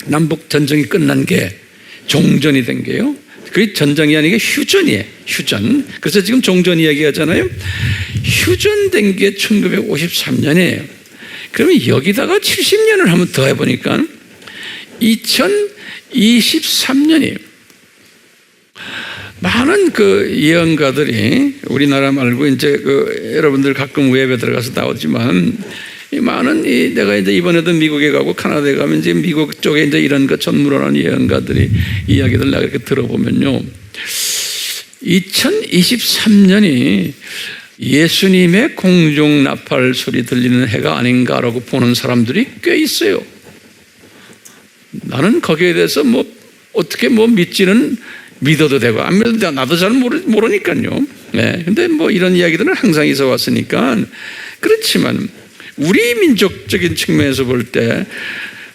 A: 남북 전쟁이 끝난 게 종전이 된 게요. 그게 전쟁이 아니게 휴전이에요. 휴전. 그래서 지금 종전 이야기하잖아요. 휴전된 게 1953년이에요. 그러면 여기다가 70년을 한번 더 해보니까 2023년이에요. 많은 그 예언가들이 우리나라 말고 이제 여러분들 가끔 웹에 들어가서 나오지만 이 많은 내가 이제 이번에도 미국에 가고 카나다에 가면 이제 미국 쪽에 이제 이런 거 전문으로 예언가들이 이야기들 내가 이렇게 들어보면요. 2023년이 예수님의 공중 나팔 소리 들리는 해가 아닌가라고 보는 사람들이 꽤 있어요. 나는 거기에 대해서 어떻게 믿어도 되고 안 믿어도 되고 나도 잘 모르니까요. 네. 근데 이런 이야기들은 항상 있어 왔으니까. 그렇지만 우리 민족적인 측면에서 볼 때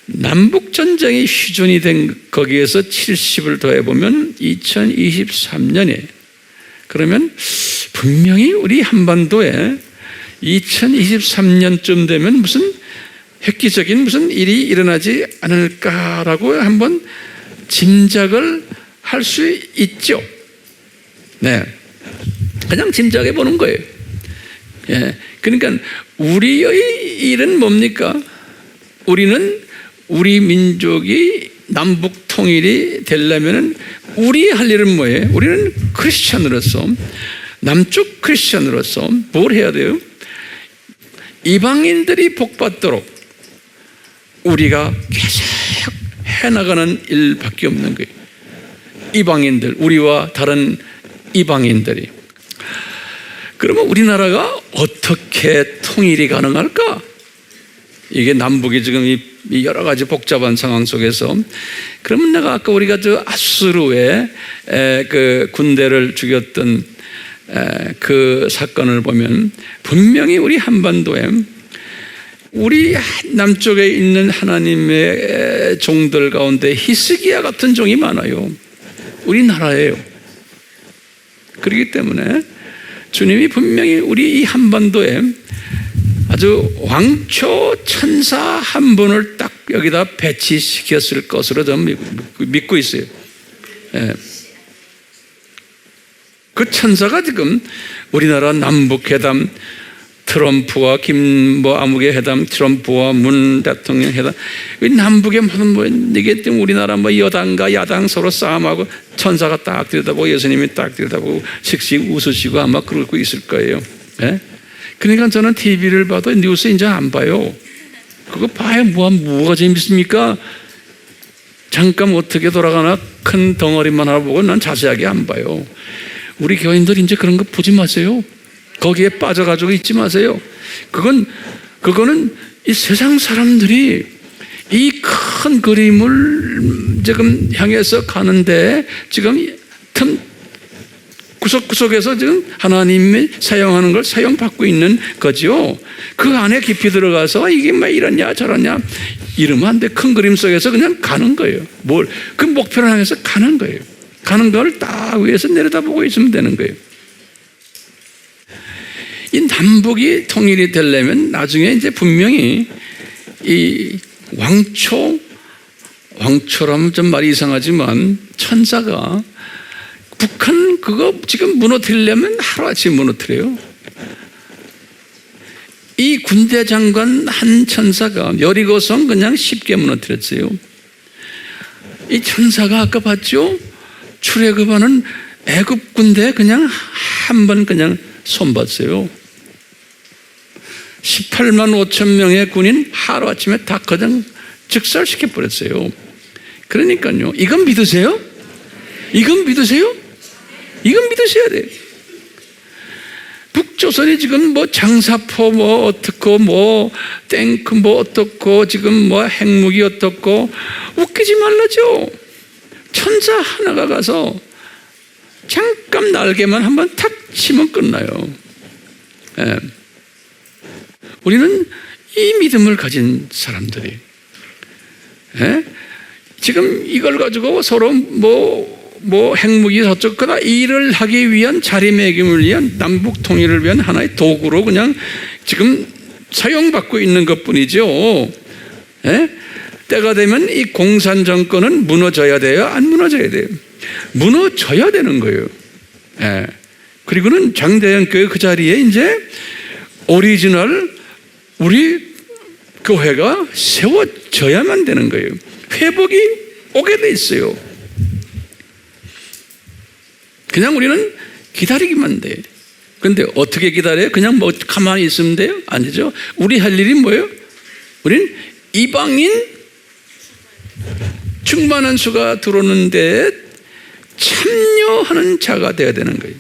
A: 남북 전쟁이 휴전이 된 거기에서 70을 더해 보면 2023년에 그러면 분명히 우리 한반도에 2023년쯤 되면 무슨 획기적인 무슨 일이 일어나지 않을까라고 한번 짐작을 할 수 있죠. 네, 그냥 짐작해 보는 거예요. 예, 그러니까 우리의 일은 뭡니까? 우리 민족이 남북 통일이 되려면은 우리 할 일은 뭐예요? 우리는 크리스찬으로서 남쪽 크리스찬으로서 뭘 해야 돼요? 이방인들이 복받도록 우리가 계속 해나가는 일밖에 없는 거예요. 이방인들, 우리와 다른 이방인들이. 그러면 우리나라가 어떻게 통일이 가능할까? 이게 남북이 지금 이 여러 가지 복잡한 상황 속에서 그러면 내가 아까 우리가 저 아수르의 그 군대를 죽였던 그 사건을 보면 분명히 우리 한반도에 우리 남쪽에 있는 하나님의 종들 가운데 히스기야 같은 종이 많아요. 우리나라예요. 그렇기 때문에 주님이 분명히 우리 이 한반도에 아주 왕초 천사 한 분을 딱 여기다 배치시켰을 것으로 저는 믿고 있어요. 예. 그 천사가 지금 우리나라 남북회담, 트럼프와 아무개 회담, 트럼프와 문 대통령 회담, 남북의 무슨 이게 우리나라 여당과 야당 서로 싸움하고 천사가 딱 들여다보고 예수님이 딱 들여다보고 씩씩 웃으시고 아마 그러고 있을 거예요. 예? 그러니까 저는 TV를 봐도 뉴스 이제 안 봐요. 그거 봐야 뭐가 재밌습니까? 잠깐 어떻게 돌아가나 큰 덩어리만 하나 보고 난 자세하게 안 봐요. 우리 교인들 이제 그런 거 보지 마세요. 거기에 빠져가지고 있지 마세요. 그거는 이 세상 사람들이 이 큰 그림을 지금 향해서 가는데 지금 구석구석에서 지금 하나님이 사용하는 걸 사용받고 있는 거죠. 그 안에 깊이 들어가서 이게 뭐 이러냐 저러냐 이러면 안 돼. 큰 그림 속에서 그냥 가는 거예요. 그 목표를 향해서 가는 거예요. 가는 걸 딱 위에서 내려다보고 있으면 되는 거예요. 이 남북이 통일이 되려면 나중에 이제 분명히 이 왕초라면 좀 말이 이상하지만 천사가 북한 그거 지금 무너뜨리려면 하루아침에 무너뜨려요. 이 군대 장관 한 천사가 여리고성 그냥 쉽게 무너뜨렸어요. 이 천사가 아까 봤죠? 출애굽하는 애굽 군대 그냥 한 번 그냥 손봤어요. 18만 5천 명의 군인 하루아침에 다 그냥 즉살시켜버렸어요. 그러니까요. 이건 믿으세요? 이건 믿으세요? 이건 믿으셔야 돼요. 북조선이 지금 뭐 장사포 뭐 어떻고 뭐 탱크 뭐 어떻고 지금 뭐 핵무기 어떻고 웃기지 말라죠. 천사 하나가 가서 잠깐 날개만 한번 탁 치면 끝나요. 예. 우리는 이 믿음을 가진 사람들이 지금 이걸 가지고 서로 뭐 핵무기 저쪽거나 일을 하기 위한 자리매김을 위한 남북 통일을 위한 하나의 도구로 그냥 지금 사용받고 있는 것뿐이죠. 때가 되면 이 공산 정권은 무너져야 돼요? 안 무너져야 돼요? 무너져야 되는 거예요. 그리고는 장대현 교회 그 자리에 이제 오리지널 우리 교회가 세워져야만 되는 거예요. 회복이 오게 돼 있어요. 그냥 우리는 기다리기만 돼. 그런데 어떻게 기다려요? 그냥 뭐 가만히 있으면 돼요? 아니죠. 우리 할 일이 뭐예요? 우리는 이방인 충만한 수가 들어오는데 참여하는 자가 되어야 되는 거예요.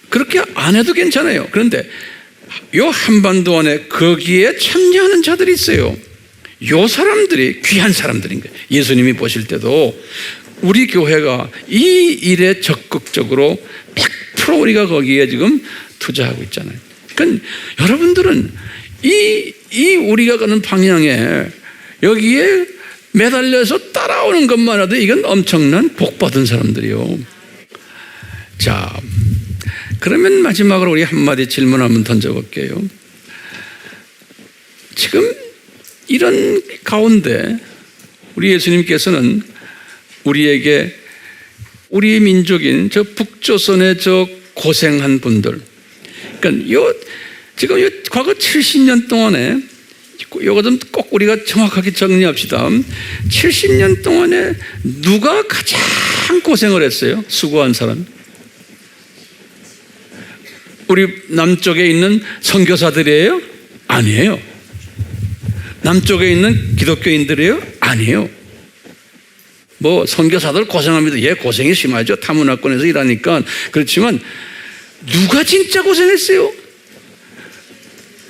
A: 그렇게 안 해도 괜찮아요. 그런데 요 한반도 안에 거기에 참여하는 자들이 있어요. 요 사람들이 귀한 사람들인 거예요. 예수님이 보실 때도 우리 교회가 이 일에 적극적으로 100% 우리가 거기에 지금 투자하고 있잖아요. 그러니까 여러분들은 이 우리가 가는 방향에 여기에 매달려서 따라오는 것만 해도 이건 엄청난 복받은 사람들이요. 자, 그러면 마지막으로 우리 한마디 질문 한번 던져볼게요. 지금 이런 가운데 우리 예수님께서는 우리에게 우리 민족인 저 북조선의 저 고생한 분들, 그러니까 지금 과거 70년 동안에 이거 좀 꼭 우리가 정확하게 정리합시다. 70년 동안에 누가 가장 고생을 했어요? 수고한 사람? 우리 남쪽에 있는 선교사들이에요? 아니에요. 남쪽에 있는 기독교인들이에요? 아니에요. 뭐 선교사들 고생합니다. 예, 고생이 심하죠. 타문화권에서 일하니까. 그렇지만 누가 진짜 고생했어요?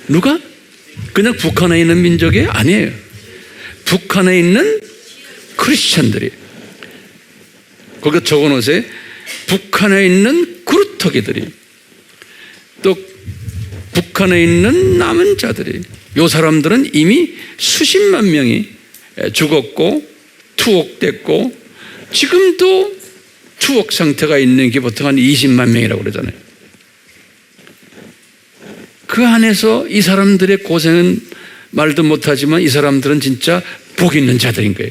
A: 누가? 그냥 북한에 있는 민족이 아니에요. 북한에 있는 크리스천들이. 거기다 적어놓으세요. 북한에 있는 그루터기들이, 또 북한에 있는 남은 자들이, 요 사람들은 이미 수십만 명이 죽었고 투옥됐고 지금도 투옥 상태가 있는 게 보통 한 20만 명이라고 그러잖아요. 그 안에서 이 사람들의 고생은 말도 못하지만 이 사람들은 진짜 복 있는 자들인 거예요.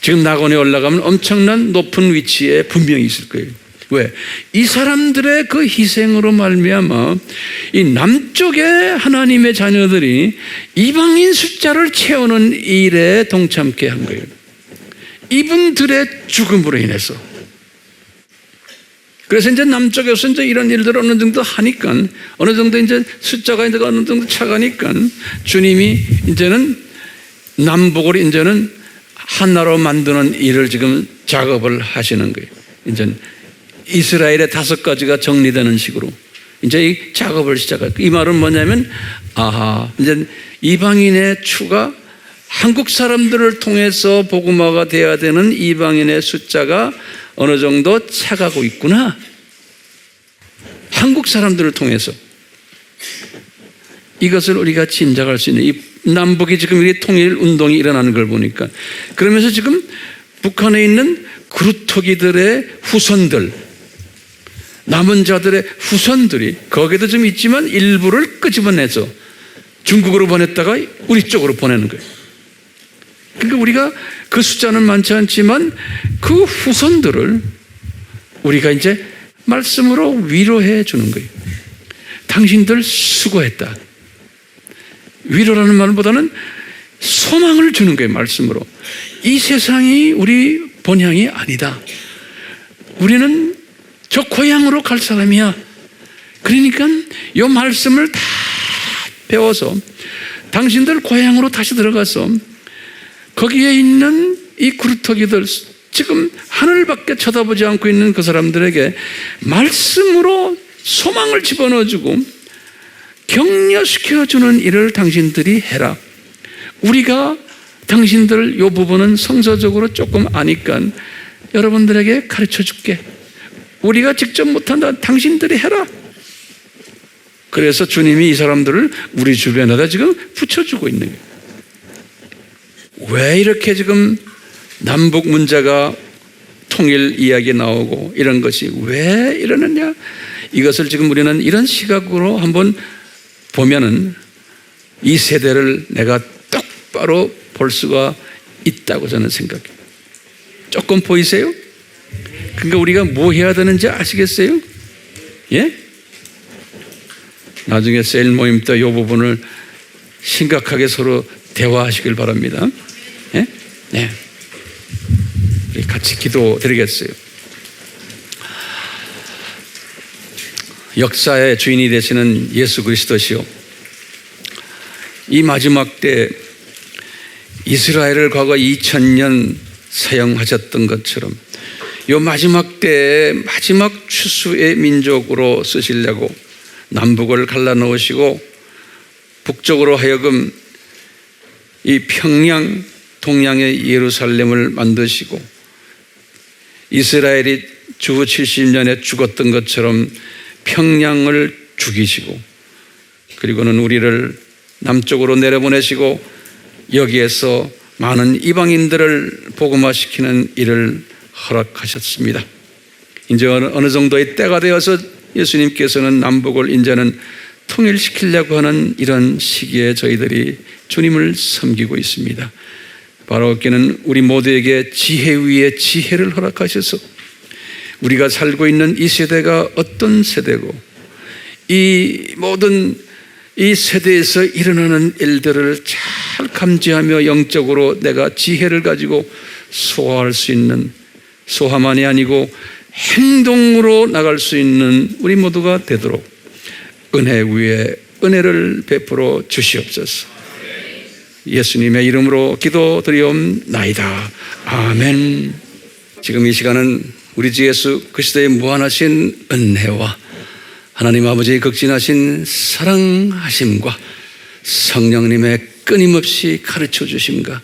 A: 지금 낙원에 올라가면 엄청난 높은 위치에 분명히 있을 거예요. 왜? 이 사람들의 그 희생으로 말미암아 이 남쪽의 하나님의 자녀들이 이방인 숫자를 채우는 일에 동참케 한 거예요. 이분들의 죽음으로 인해서. 그래서 이제 남쪽에서 이제 이런 일들을 어느 정도 하니까, 어느 정도 이제 숫자가 이제 어느 정도 차가니까 주님이 이제는 남북을 이제는 하나로 만드는 일을 지금 작업을 하시는 거예요. 이제 이스라엘의 5가지가 정리되는 식으로. 이제 이 작업을 시작할. 이 말은 뭐냐면, 이제 이방인의 추가, 한국 사람들을 통해서 복음화가 돼야 되는 이방인의 숫자가 어느 정도 차가고 있구나. 한국 사람들을 통해서. 이것을 우리가 짐작할 수 있는, 이 남북이 지금 이렇게 통일 운동이 일어나는 걸 보니까, 그러면서 지금 북한에 있는 그루터기들의 후손들, 남은 자들의 후손들이 거기도 좀 있지만 일부를 끄집어내서 중국으로 보냈다가 우리 쪽으로 보내는 거예요. 그러니까 우리가 그 숫자는 많지 않지만 그 후손들을 우리가 이제 말씀으로 위로해 주는 거예요. 당신들 수고했다. 위로라는 말보다는 소망을 주는 거예요. 말씀으로. 이 세상이 우리 본향이 아니다. 우리는 저 고향으로 갈 사람이야. 그러니까 이 말씀을 다 배워서 당신들 고향으로 다시 들어가서 거기에 있는 이 구루터기들, 지금 하늘밖에 쳐다보지 않고 있는 그 사람들에게 말씀으로 소망을 집어넣어주고 격려시켜주는 일을 당신들이 해라. 우리가 당신들 이 부분은 성서적으로 조금 아니까 여러분들에게 가르쳐 줄게. 우리가 직접 못한다. 당신들이 해라. 그래서 주님이 이 사람들을 우리 주변에다 지금 붙여주고 있는 거예요. 왜 이렇게 지금 남북 문제가 통일 이야기 나오고 이런 것이 왜 이러느냐? 이것을 지금 우리는 이런 시각으로 한번 보면은 이 세대를 내가 똑바로 볼 수가 있다고 저는 생각해요. 조금 보이세요? 그러니까 우리가 뭐 해야 되는지 아시겠어요? 예? 나중에 세일 모임 때 이 부분을 심각하게 서로 대화하시길 바랍니다. 예? 네. 우리 같이 기도 드리겠어요. 역사의 주인이 되시는 예수 그리스도시요, 이 마지막 때 이스라엘을 과거 2000년 사용하셨던 것처럼 이 마지막 때 마지막 추수의 민족으로 쓰시려고 남북을 갈라놓으시고 북쪽으로 하여금 이 평양 동양의 예루살렘을 만드시고 이스라엘이 주 70년에 죽었던 것처럼 평양을 죽이시고 그리고는 우리를 남쪽으로 내려보내시고 여기에서 많은 이방인들을 복음화시키는 일을 허락하셨습니다. 이제 어느 정도의 때가 되어서 예수님께서는 남북을 이제는 통일시키려고 하는 이런 시기에 저희들이 주님을 섬기고 있습니다. 바로 그는 우리 모두에게 지혜 위에 지혜를 허락하셔서 우리가 살고 있는 이 세대가 어떤 세대고 이 모든 이 세대에서 일어나는 일들을 잘 감지하며 영적으로 내가 지혜를 가지고 소화할 수 있는, 소화만이 아니고 행동으로 나갈 수 있는 우리 모두가 되도록 은혜 위에 은혜를 베풀어 주시옵소서. 예수님의 이름으로 기도드리옵나이다. 아멘. 지금 이 시간은 우리 주 예수 그리스도의 무한하신 은혜와 하나님 아버지의 극진하신 사랑하심과 성령님의 끊임없이 가르쳐 주심과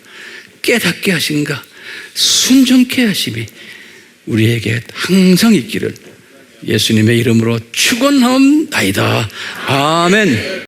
A: 깨닫게 하심과 순종케 하심이 우리에게 항상 있기를 예수님의 이름으로 축원하옵나이다. 아멘.